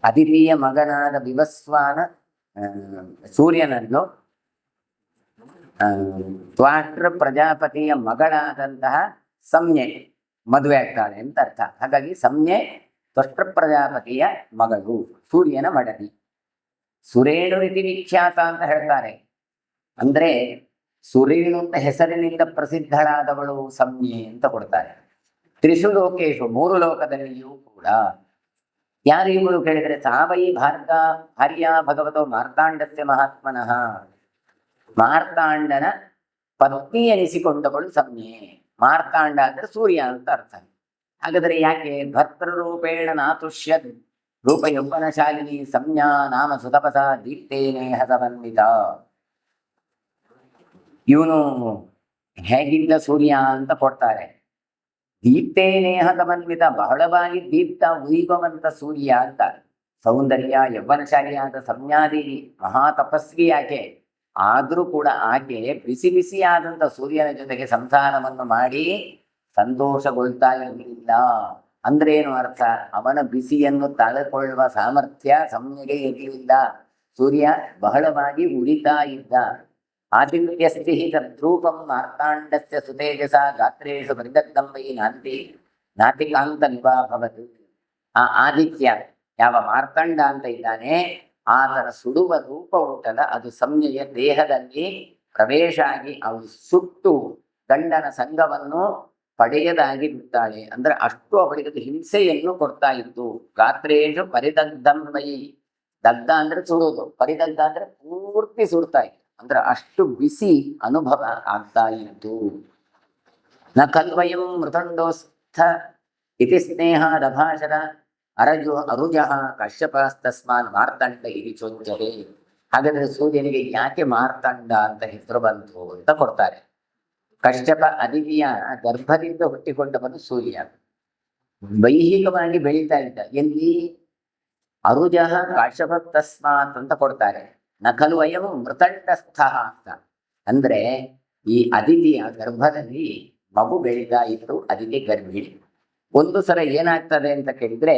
ಅದಿತಿಯ ಮಗನಾದ ವಿವಸ್ವಾನ ಸೂರ್ಯನನ್ನು ತ್ವಷ್ಟೃ ಪ್ರಜಾಪತಿಯ ಮಗಳಾದಂತಹ ಸಂಜ್ಞೆ ಮದುವೆ ಆಗ್ತಾಳೆ ಅಂತ ಅರ್ಥ. ಹಾಗಾಗಿ ಸಂಜ್ಞೆ ತ್ವಷ್ಟೃ ಪ್ರಜಾಪತಿಯ ಮಗಳು, ಸೂರ್ಯನ ಮಡದಿ. ಸುರೇಣು ರೀತಿ ವಿಖ್ಯಾತ ಅಂತ ಹೇಳ್ತಾರೆ. ಅಂದ್ರೆ ಸುರೇಣು ಅಂತ ಹೆಸರಿನಿಂದ ಪ್ರಸಿದ್ಧಳಾದವಳು ಸಂಜ್ಞೆ ಅಂತ ಕೊಡ್ತಾರೆ. ತ್ರಿಷು ಲೋಕೇಶು, ಮೂರು ಲೋಕದಲ್ಲಿಯೂ ಕೂಡ. ಯಾರು ಇವರು ಕೇಳಿದರೆ ಸಾವೈ ಭಾರ್ಯ ಭಗವತೋ ಮಾರ್ತಾಂಡಸ್ಯ ಮಹಾತ್ಮನಃ, ಮಾರ್ತಾಂಡನ ಪತ್ನಿ ಎನಿಸಿಕೊಂಡವಳು ಸಂಜ್ಞೆ. ಮಾರ್ತಾಂಡ ಅಂದ್ರೆ ಸೂರ್ಯ ಅಂತ ಅರ್ಥ. ಹಾಗಾದರೆ ಯಾಕೆ ಭರ್ತೃರೂಪೇಣ ನಾತುಷ್ಯ ರೂಪ ಯೌವನಶಾಲಿನಿ ಸಂಜ್ಞಾ ನಾಮ ಸುತಪಸ ದೀಪ್ತೇನೆ ಹಸವನ್ವಿತ. ಇವನು ಹೇಗಿದ್ದ ಸೂರ್ಯ ಅಂತ ಕೊಡ್ತಾರೆ. ದೀಪ್ತೇನೇಹ ಸಮನ್ವಿತ, ಬಹಳವಾಗಿ ದೀಪ್ತ ಉರಿಯುವಂತ ಸೂರ್ಯ ಅಂತ. ಸೌಂದರ್ಯ ಯೌವನಶಾಲಿಯಾದ ಸಂಜ್ಞಾದೇವಿ ಮಹಾ ತಪಸ್ವಿ ಆಕೆ. ಆದ್ರೂ ಕೂಡ ಆಕೆ ಬಿಸಿ ಬಿಸಿಯಾದಂಥ ಸೂರ್ಯನ ಜೊತೆಗೆ ಸಂಸಾರವನ್ನು ಮಾಡಿ ಸಂತೋಷಗೊಳ್ತಾ ಇರಲಿಲ್ಲ. ಅಂದ್ರೆ ಏನು ಅರ್ಥ? ಅವನ ಬಿಸಿಯನ್ನು ತಡೆಕೊಳ್ಳುವ ಸಾಮರ್ಥ್ಯ ಸಂಜ್ಞೆಗೆ ಇರಲಿಲ್ಲ. ಸೂರ್ಯ ಬಹಳವಾಗಿ ಉರಿತಾ ಇದ್ದ. ಆದಿತ್ಯಸ್ತಿ ತದ್ರೂಪಂ ಮಾರ್ತಾಂಡಸ್ಯ ಸುತೇಜಸ ಗಾತ್ರೇಶು ಪರಿದಗ್ಧಂ ವೈ ನಾತಿಕಾಂತ ನಿವಾಭವತ್. ಆ ಆದಿತ್ಯ ಯಾವ ಮಾರ್ತಾಂಡ ಅಂತ ಇದ್ದಾನೆ, ಆತನ ಸುಡುವ ರೂಪ ಉಂಟಲ್ಲ, ಅದು ಸಂಜ್ಞೆಯ ದೇಹದಲ್ಲಿ ಪ್ರವೇಶ ಆಗಿ ಅವಳು ಸುಟ್ಟು ಗಂಡನ ಸಂಘವನ್ನು ಪಡೆಯದಾಗಿ ಬಿಡ್ತಾಳೆ. ಅಂದ್ರೆ ಅಷ್ಟು ಅವಳಿಗೆ ಹಿಂಸೆಯನ್ನು ಕೊಡ್ತಾ ಇತ್ತು. ಗಾತ್ರೇಶು ಪರಿದಗ್ಧಂ ವೈ, ದಗ್ಧ ಅಂದ್ರೆ ಸುಡುವುದು, ಪರಿದಗ್ಧ ಅಂದ್ರೆ ಪೂರ್ತಿ ಸುಡ್ತಾ ಇತ್ತು. ಅಂದ್ರೆ ಅಷ್ಟು ಬಿಸಿ ಅನುಭವ ಆಗ್ತಾ ಇತ್ತು. ನ ಕಲ್ವಯಂ ಮೃದಂಡೋಸ್ಥ ಇತಿ ಸ್ನೇಹಾದಭಾಷರ ಅರುಜಃ ಕಶ್ಯಪಸ್ತಸ್ಮಾನ್ ಮಾರ್ತಂಡ ಇತಿ ಚೋಚ್ಯತೆ. ಹಾಗಾದ್ರೆ ಸೂರ್ಯನಿಗೆ ಯಾಕೆ ಮಾರ್ತಂಡ ಅಂತ ಹೆಸರು ಬಂತು ಅಂತ ಕೊಡ್ತಾರೆ. ಕಶ್ಯಪ ಅದಿತಿಯ ಗರ್ಭದಿಂದ ಹುಟ್ಟಿಕೊಂಡವನು ಸೂರ್ಯ. ದೈಹಿಕವಾಗಿ ಬೆಳೀತಾ ಇದ್ದ. ಎಲ್ಲಿ? ಅರುಜಃ ಕಾಶ್ಯಪ ತಸ್ಮಾತ್ ಅಂತ ಕೊಡ್ತಾರೆ. ನಕಲು ಅಯಂ ಮೃತಂಡಸ್ಥ ಅಂತ. ಅಂದ್ರೆ ಈ ಅದಿತಿಯ ಗರ್ಭದಲ್ಲಿ ಮಗು ಬೆಳೀತಾ ಇತ್ತು, ಅದಿತಿ ಗರ್ಭಿಣಿ. ಒಂದು ಸಲ ಏನಾಗ್ತದೆ ಅಂತ ಕೇಳಿದ್ರೆ,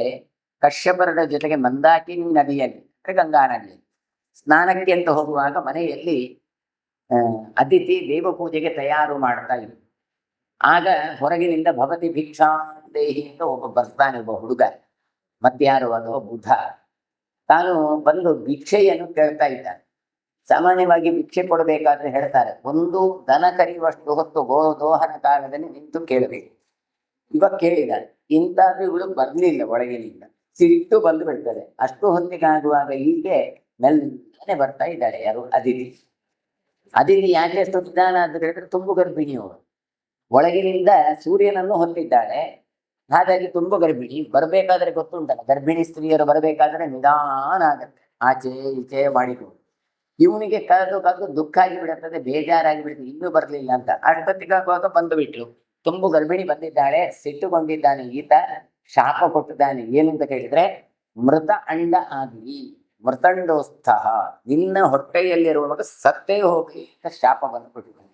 ಕಶ್ಯಪರ ಜೊತೆಗೆ ಮಂದಾಕಿನಿ ನದಿಯಲ್ಲಿ ಅಂದ್ರೆ ಗಂಗಾ ನದಿಯಲ್ಲಿ ಸ್ನಾನಕ್ಕೆ ಅಂತ ಹೋಗುವಾಗ ಮನೆಯಲ್ಲಿ ಅದಿತಿ ದೇವ ಪೂಜೆಗೆ ತಯಾರು ಮಾಡ್ತಾ ಇದ್ರು. ಆಗ ಹೊರಗಿನಿಂದ ಭವತಿ ಭಿಕ್ಷಾ ದೇಹಿ ಅಂತ ಒಬ್ಬ ಬರ್ತಾನೆ, ಒಬ್ಬ ಹುಡುಗ. ಮತ್ಯಾರು ಅದು? ಬುಧ. ತಾನು ಬಂದು ಭಿಕ್ಷೆಯನ್ನು ಕೇಳ್ತಾ ಇದ್ದಾನೆ. ಸಾಮಾನ್ಯವಾಗಿ ಭಿಕ್ಷೆ ಕೊಡಬೇಕಾದ್ರೆ ಹೇಳ್ತಾರೆ, ಒಂದು ದನ ಕರೆಯುವಷ್ಟು ಹೊತ್ತು ಗೋದೋಹನ ಕಾಲದಲ್ಲಿ ನಿಂತು ಕೇಳಬೇಕು. ಇವಾಗ ಕೇಳಿದ್ದಾನೆ. ಇಂಥದ್ದು ಇವಳು ಬರ್ಲಿಲ್ಲ, ಒಳಗಿನಿಂದ ಸಿಟ್ಟು ಬಂದು ಬಿಡ್ತದೆ. ಅಷ್ಟು ಹೊತ್ತಿಗಾಗುವಾಗ ಹೀಗೆ ಮೆಲ್ಲನೆ ಬರ್ತಾ ಇದ್ದಾಳೆ. ಯಾರು? ಅದಿತಿ. ಅದಿತಿ ಯಾಕೆ ಅಷ್ಟು ನಿಧಾನ ಅಂತ ಹೇಳಿದ್ರೆ, ತುಂಬು ಗರ್ಭಿಣಿಯವರು. ಒಳಗಿನಿಂದ ಸೂರ್ಯನನ್ನು ಹೊಂದಿದ್ದಾಳೆ, ಹಾಗಾಗಿ ತುಂಬು ಗರ್ಭಿಣಿ. ಬರಬೇಕಾದ್ರೆ ಗೊತ್ತುಂಟಲ್ಲ, ಗರ್ಭಿಣಿ ಸ್ತ್ರೀಯರು ಬರಬೇಕಾದ್ರೆ ನಿಧಾನ ಆಗತ್ತೆ, ಆಚೆ ಈಚೆ ಮಾಡಿಕೊಂಡು. ಇವನಿಗೆ ಕರೆದು ದುಃಖ ಆಗಿಬಿಡುತ್ತದೆ, ಬೇಜಾರಾಗಿ ಬಿಡುತ್ತೆ, ಇನ್ನೂ ಬರಲಿಲ್ಲ ಅಂತ. ಅಷ್ಟೊತ್ತಿಗಾಗುವಾಗ ಬಂದು ಬಿಟ್ಲು. ತುಂಬು ಗರ್ಭಿಣಿ ಬಂದಿದ್ದಾಳೆ, ಸಿಟ್ಟುಕೊಂಡಿದ್ದಾನೆ ಈತ, ಶಾಪ ಕೊಟ್ಟಿದ್ದಾನೆ. ಏನು ಅಂತ ಕೇಳಿದ್ರೆ, ಮೃತ ಅಂಡ ಆಗಲಿ ಮೃತಂಡೋಸ್ಥ, ನಿನ್ನ ಹೊಟ್ಟೆಯಲ್ಲಿರುವಾಗ ಸತ್ತೇ ಹೋಗಿ ಅಂತ ಶಾಪ ಬಂದ್ಬಿಟ್ಟಿದ್ದಾನೆ.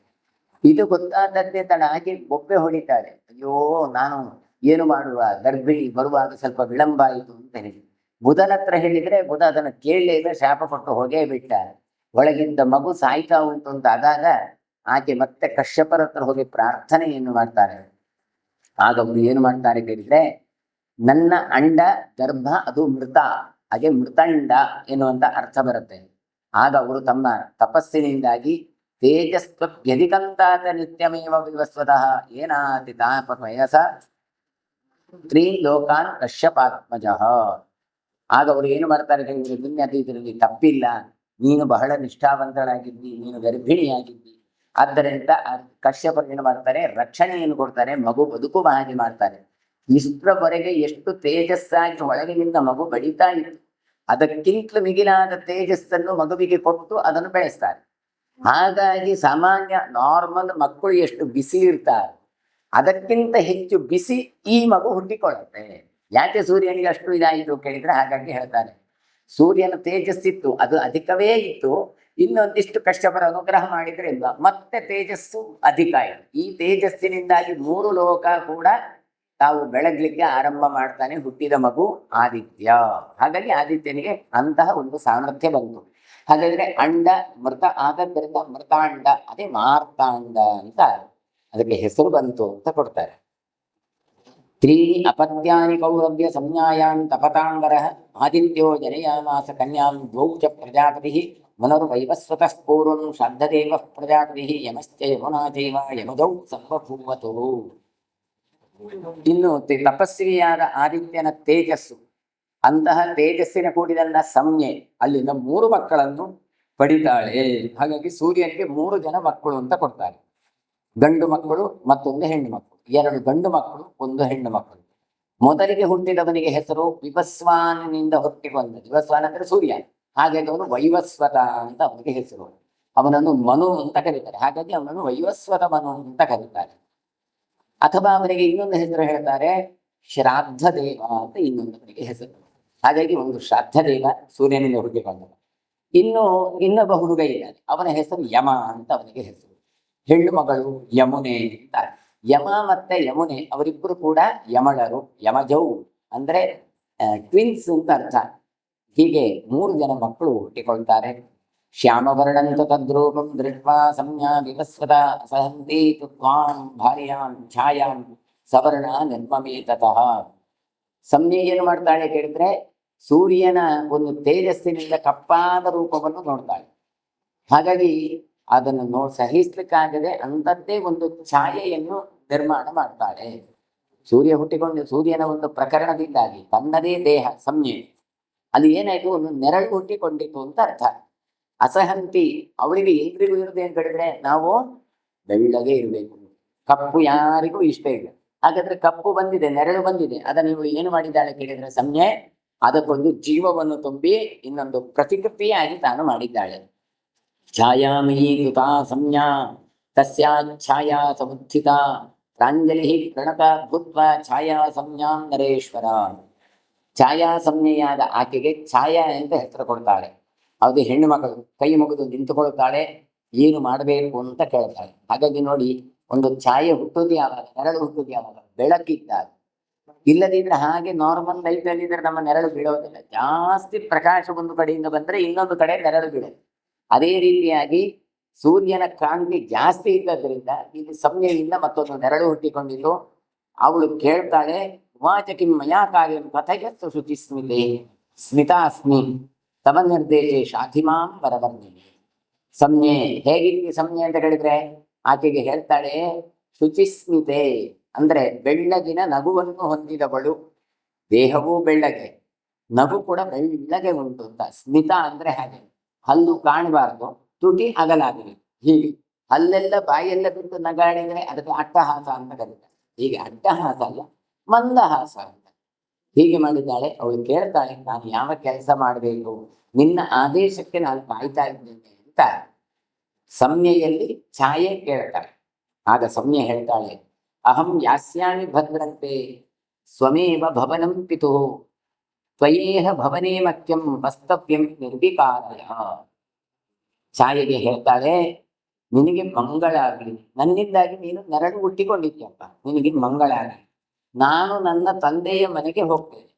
ಇದು ಗೊತ್ತಾದದ್ದೇ ತಡ ಹಾಗೆ ಬೊಬ್ಬೆ ಹೊಡಿತಾಳೆ. ಅಯ್ಯೋ, ನಾನು ಏನು ಮಾಡುವ, ಗರ್ಭಿಣಿ ಬರುವಾಗ ಸ್ವಲ್ಪ ವಿಳಂಬ ಆಯಿತು ಅಂತ ಹೇಳಿ ಬುಧನ ಹತ್ರ ಹೇಳಿದ್ರೆ, ಬುಧ ಅದನ್ನು ಕೇಳಲೇ ಇಲ್ಲ, ಶಾಪ ಕೊಟ್ಟು ಹೋಗೇ ಬಿಟ್ಟ. ಒಳಗಿಂದ ಮಗು ಸಾಯ್ತಾ ಉಂಟು ಅಂತ ಆದಾಗ ಆಕೆ ಮತ್ತೆ ಕಶ್ಯಪರ ಹತ್ರ ಹೋಗಿ ಪ್ರಾರ್ಥನೆಯನ್ನು ಮಾಡ್ತಾರೆ. ಆಗ ಅವರು ಏನು ಮಾಡ್ತಾರೆ ಕೇಳಿದ್ರೆ, ನನ್ನ ಅಂಡ ಗರ್ಭ ಅದು ಮೃತ, ಹಾಗೆ ಮೃತಂಡ ಎನ್ನುವಂತ ಅರ್ಥ ಬರುತ್ತೆ. ಆಗ ಅವರು ತಮ್ಮ ತಪಸ್ಸಿನಿಂದಾಗಿ ತೇಜಸ್ತ್ವಭ್ಯಧಿಕಂತಾತ ನಿತ್ಯಮೇವ ವಿವಸ್ವತಃ ಏನಾತಿ ತಾಪಮಯಸ ತ್ರೀಲೋಕಾನ್ ಕಶ್ಯಪಾತ್ಮಜಃ. ಆಗ ಅವರು ಏನು ಮಾಡ್ತಾರೆ ಹೇಳಿದ್ರೆ, ಇದರಲ್ಲಿ ತಪ್ಪಿಲ್ಲ, ನೀನು ಬಹಳ ನಿಷ್ಠಾವಂತಳಾಗಿದ್ದಿ, ನೀನು ಗರ್ಭಿಣಿಯಾಗಿದ್ದಿ, ಆದ್ದರಿಂದ ಕಶ್ಯಪರು ಏನು ಮಾಡ್ತಾರೆ, ರಕ್ಷಣೆಯನ್ನು ಕೊಡ್ತಾರೆ, ಮಗು ಬದುಕುವ ಹಾಗೆ ಮಾಡ್ತಾರೆ. ಇಷ್ಟರವರೆಗೆ ಎಷ್ಟು ತೇಜಸ್ಸಾಗಿ ಒಳಗಿನಿಂದ ಮಗು ಬಡಿತಾ ಇತ್ತು, ಅದಕ್ಕಿಂತಲೂ ಮಿಗಿಲಾದ ತೇಜಸ್ಸನ್ನು ಮಗುವಿಗೆ ಕೊಟ್ಟು ಅದನ್ನು ಬೆಳೆಸ್ತಾರೆ. ಹಾಗಾಗಿ ಸಾಮಾನ್ಯ ನಾರ್ಮಲ್ ಮಕ್ಕಳು ಎಷ್ಟು ಬಿಸಿ ಇರ್ತಾರೆ, ಅದಕ್ಕಿಂತ ಹೆಚ್ಚು ಬಿಸಿ ಈ ಮಗು ಹುಟ್ಟಿಕೊಳ್ಳುತ್ತೆ. ಯಾಕೆ ಸೂರ್ಯನಿಗೆ ಅಷ್ಟು ಇದಾಯಿತು ಕೇಳಿದ್ರೆ, ಹಾಗಾಗಿ ಹೇಳ್ತಾರೆ, ಸೂರ್ಯನ ತೇಜಸ್ಸಿತ್ತು, ಅದು ಅಧಿಕವೇ ಇತ್ತು, ಇನ್ನೊಂದಿಷ್ಟು ಕಶ್ಯಪರ ಅನುಗ್ರಹ ಮಾಡಿದ್ರಿಂದ ಮತ್ತೆ ತೇಜಸ್ಸು ಅಧಿಕ ಆಯಿತು. ಈ ತೇಜಸ್ಸಿನಿಂದಾಗಿ 3 ಲೋಕ ಕೂಡ ತಾವು ಬೆಳಗ್ಲಿಕ್ಕೆ ಆರಂಭ ಮಾಡ್ತಾನೆ ಹುಟ್ಟಿದ ಮಗು ಆದಿತ್ಯ. ಹಾಗಾಗಿ ಆದಿತ್ಯನಿಗೆ ಅಂತಹ ಒಂದು ಸಾಮರ್ಥ್ಯ ಬಂತು. ಹಾಗಾದ್ರೆ ಅಂಡ ಮೃತ ಆದದ್ದರಿಂದ ಮೃತಾಂಡ, ಅದೇ ಮಾರ್ತಾಂಡ ಅಂತ ಅದಕ್ಕೆ ಹೆಸರು ಬಂತು ಅಂತ ಕೊಡ್ತಾರೆ. ತ್ರೀಣಿ ಅಪತ್ಯಾನಿ ಕೌರವ್ಯ ಸಂಜ್ಞಾಯಾಂ ತಪತಾಂಗರ ಆದಿತ್ಯೋ ಜನಯಾಮಾಸ ಕನ್ಯಾಂ ದ್ವೌ ಚ ಪ್ರಜಾಪತಿ ಮನರ್ವೈವಸ್ವತಃ ಪೂರ್ವಂ ಶ್ರಾದ್ದದೇವ ಪ್ರಜಾಪತಿ ಯಮಶ್ಚ ಯಮುನಾ ಚೈವ ಯಮದೌ ಸರ್ವಭೂವತೋ. ಇನ್ನು ತಪಸ್ವಿಯಾದ ಆದಿತ್ಯನ ತೇಜಸ್ಸು, ಅಂತಹ ತೇಜಸ್ಸಿನ ಕೂಡಿದಂತ ಸಂಜ್ಞೆ, ಅಲ್ಲಿನ 3 ಮಕ್ಕಳನ್ನು ಪಡಿತಾಳೆ. ಹಾಗಾಗಿ ಸೂರ್ಯನಿಗೆ 3 ಜನ ಮಕ್ಕಳು ಅಂತ ಕೊಡ್ತಾರೆ. ಗಂಡು ಮಕ್ಕಳು ಮತ್ತೊಂದು ಹೆಣ್ಣು ಮಕ್ಕಳು, 2 ಗಂಡು ಮಕ್ಕಳು 1 ಹೆಣ್ಣು ಮಕ್ಕಳು. ಮೊದಲಿಗೆ ಹುಟ್ಟಿದವನಿಗೆ ಹೆಸರು ವಿವಸ್ವಾನಿನಿಂದ ಹುಟ್ಟಿಕೊಂಡ, ವಿವಸ್ವಾನ ಅಂದ್ರೆ ಸೂರ್ಯ, ಹಾಗಾಗಿ ಅವನು ವೈವಸ್ವತ ಅಂತ ಅವನಿಗೆ ಹೆಸರು. ಅವನನ್ನು ಮನು ಅಂತ ಕರೀತಾರೆ, ಹಾಗಾಗಿ ಅವನನ್ನು ವೈವಸ್ವತ ಮನು ಅಂತ ಕರೀತಾರೆ. ಅಥವಾ ಅವನಿಗೆ ಇನ್ನೊಂದು ಹೆಸರು ಹೇಳ್ತಾರೆ, ಶ್ರಾದ್ದ ದೇವ ಅಂತ ಇನ್ನೊಂದವನಿಗೆ ಹೆಸರು. ಹಾಗಾಗಿ ಒಂದು ಶ್ರಾದ್ದ ದೇವ ಸೂರ್ಯನಿಂದ ಹುಟ್ಟಿಕೊಂಡವ. ಇನ್ನೊಬ್ಬ ಹುಡುಗ ಇದ್ದಾನೆ, ಅವನ ಹೆಸರು ಯಮ ಅಂತ ಅವನಿಗೆ ಹೆಸರು. ಹೆಣ್ಣು ಮಗಳು ಯಮುನೆ ಅಂತ. ಯಮ ಮತ್ತೆ ಯಮುನೆ ಅವರಿಬ್ಬರು ಕೂಡ ಯಮಳರು, ಯಮಜೌ ಅಂದ್ರೆ ಟ್ವಿನ್ಸ್ ಅಂತ ಅರ್ಥ. ಹೀಗೆ 3 ಜನ ಮಕ್ಕಳು ಹುಟ್ಟಿಕೊಳ್ತಾರೆ. ಶ್ಯಾಮವರ್ಣಂತ ತದ್ರೂಪಂ ದೃಷ್ಟ್ವಾ ಸಂಜ್ಞಾ ವಿವಸ್ವತ ಸಹಂತಿ ತ್ವಾಂ ಭಾರ್ಯಾಂ ಛಾಯಾಂ ಸವರ್ಣ ನಿರ್ಮಮೇತತಃ. ಸಂಜ್ಞೆ ಏನು ಮಾಡ್ತಾಳೆ ಕೇಳಿದ್ರೆ, ಸೂರ್ಯನ ಒಂದು ತೇಜಸ್ಸಿನಿಂದ ಕಪ್ಪಾದ ರೂಪವನ್ನು ನೋಡ್ತಾಳೆ. ಹಾಗಾಗಿ ಅದನ್ನು ಸಹಿಸ್ಲಿಕ್ಕಾಗದೆ ಅಂಥದ್ದೇ ಒಂದು ಛಾಯೆಯನ್ನು ನಿರ್ಮಾಣ ಮಾಡ್ತಾಳೆ. ಸೂರ್ಯ ಹುಟ್ಟಿಕೊಂಡು ಸೂರ್ಯನ ಒಂದು ಪ್ರಕರಣದಿಂದಾಗಿ ತನ್ನದೇ ದೇಹ ಸಂಜ್ಞೆ, ಅಲ್ಲಿ ಏನಾಯ್ತು, ಒಂದು ನೆರಳು ಹುಟ್ಟಿಕೊಂಡಿತು ಅಂತ ಅರ್ಥ. ಅಸಹಂತಿ, ಅವಳಿಗೆ ಎಲ್ರಿಗೂ ಇರುವುದು ಏನು ಕೇಳಿದ್ರೆ, ನಾವು ಬೆಳ್ಳಗೆ ಇರಬೇಕು, ಕಪ್ಪು ಯಾರಿಗೂ ಇಷ್ಟ ಇಲ್ಲ. ಹಾಗಾದ್ರೆ ಕಪ್ಪು ಬಂದಿದೆ, ನೆರಳು ಬಂದಿದೆ, ಅದನ್ನು ಇವಳು ಏನು ಮಾಡಿದ್ದಾಳೆ ಕೇಳಿದ್ರೆ ಸಂಜ್ಞೆ ಅದಕ್ಕೊಂದು ಜೀವವನ್ನು ತುಂಬಿ ಇನ್ನೊಂದು ಪ್ರತಿಕೃತಿಯಾಗಿ ತಾನು ಮಾಡಿದ್ದಾಳೆ. ಛಾಯಾಮಯೀ ಕೃತಾ ಸಂಜ್ಞಾ ತಸ್ಯಾ ಛಾಯಾ ಸಮುತ್ಥಿತ ಪ್ರಾಂಜಲಿ ಪ್ರಣತ ಭೂತ್ವ ಛಾಯಾ ಸಂಜ್ಞಾಂ ನರೇಶ್ವರ. ಛಾಯಾ ಸಂಜ್ಞೆಯಾದ ಆಕೆಗೆ ಛಾಯಾ ಅಂತ ಹೆಸರು ಕೊಡ್ತಾಳೆ. ಅದು ಹೆಣ್ಣು ಮಗಳು ಕೈ ಮುಗಿದು ನಿಂತುಕೊಳ್ತಾಳೆ, ಏನು ಮಾಡಬೇಕು ಅಂತ ಕೇಳ್ತಾಳೆ. ಹಾಗಾಗಿ ನೋಡಿ, ಒಂದು ಛಾಯೆ ಹುಟ್ಟುವುದು ಯಾವಾಗ? ನೆರಳು ಹುಟ್ಟುವುದು ಯಾವಾಗ? ಬೆಳಕಿದ್ದಾಗ. ಇಲ್ಲದಿದ್ರೆ ಹಾಗೆ ನಾರ್ಮಲ್ ಲೈಟ್ ಅಲ್ಲಿ ಇದ್ರೆ ನಮ್ಮ ನೆರಳು ಬೀಳೋದಿಲ್ಲ. ಜಾಸ್ತಿ ಪ್ರಕಾಶ ಒಂದು ಕಡೆಯಿಂದ ಬಂದ್ರೆ ಇನ್ನೊಂದು ಕಡೆ ನೆರಳು ಬೀಳುತ್ತೆ. ಅದೇ ರೀತಿಯಾಗಿ ಸೂರ್ಯನ ಕಾಂತಿ ಜಾಸ್ತಿ ಇದ್ದದ್ರಿಂದ ಇಲ್ಲಿ ಸಂಜ್ಞೆಯಿಂದ ಮತ್ತೊಂದು ನೆರಳು ಹುಟ್ಟಿಕೊಂಡಿದ್ದು. ಅವಳು ಕೇಳ್ತಾಳೆ, ವಾಚ ಕಿಂ ಮಯಾ ಕಾರ್ಯಂ ಕಥಯಸ್ತು ಶುಚಿಸ್ಮಿತೆ ಸ್ಮಿತಾಸ್ಮಿ ತಮ ನಿರ್ದೇಶೆ ಶಾಧಿಮಾಂ ವರವರ್ಣಿನಿ. ಸಂಜ್ಞೆ ಹೇಗಿರ್ತಿ ಸಂಜ್ಞೆ ಅಂತ ಹೇಳಿದ್ರೆ ಆಕೆಗೆ ಹೇಳ್ತಾಳೆ, ಶುಚಿಸ್ಮಿತೆ ಅಂದ್ರೆ ಬೆಳ್ಳಗಿನ ನಗುವನ್ನು ಹೊಂದಿದವಳು. ದೇಹವೂ ಬೆಳ್ಳಗೆ, ನಗು ಕೂಡ ಬೆಳ್ಳಗೆ ಉಂಟು ಅಂತ. ಸ್ಮಿತ ಅಂದ್ರೆ ಹಾಗೆ, ಹಲ್ಲು ಕಾಣಬಾರ್ದು, ತುಟಿ ಅಗಲಾಗಲಿ, ಹೀಗೆ ಹಲ್ಲೆಲ್ಲ ಬಾಯೆಲ್ಲ ಬಿಟ್ಟು ನಗಾಡಿದ್ರೆ ಅದಕ್ಕೆ ಅಟ್ಟಹಾಸ ಅಂತ ಕರೀತಾರೆ. ಹೀಗೆ ಅಟ್ಟಹಾಸ ಅಲ್ಲ, ಮಂದಹಾಸ ಅಂತ. ಹೀಗೆ ಮಾಡಿದ್ದಾಳೆ. ಅವಳು ಕೇಳ್ತಾಳೆ, ನಾನು ಯಾವ ಕೆಲಸ ಮಾಡಬೇಕು, ನಿನ್ನ ಆದೇಶಕ್ಕೆ ನಾನು ಕಾಯ್ತಾ ಇದ್ದೇನೆ ಅಂತ ಸಂಜ್ಞೆಯಲ್ಲಿ ಛಾಯೆ ಕೇಳ್ತಾಳೆ. ಆಗ ಸಂಜ್ಞೆ ಹೇಳ್ತಾಳೆ, ಅಹಂ ಯಾಸ್ಯಾಮಿ ಭದ್ರಂತೆ ಸ್ವಮೇವ ಭವನಂ ಪಿತು ತ್ವಯೇಹ ಭವನೇ ಮತ್ಯಂ ವಸ್ತವ್ಯಂ ನಿರ್ವಿಕಾರಯ. ಛಾಯೆಗೆ ಹೇಳ್ತಾಳೆ, ನಿನಗೆ ಮಂಗಳಾಗಲಿ, ನನ್ನಿಂದಾಗಿ ನೀನು ನೆರಳು ಹುಟ್ಟಿಕೊಂಡಿದ್ಯಪ್ಪ, ನಿನಗೆ ಮಂಗಳಾಗಲಿ. ನಾನು ನನ್ನ ತಂದೆಯ ಮನೆಗೆ ಹೋಗ್ತೇನೆ.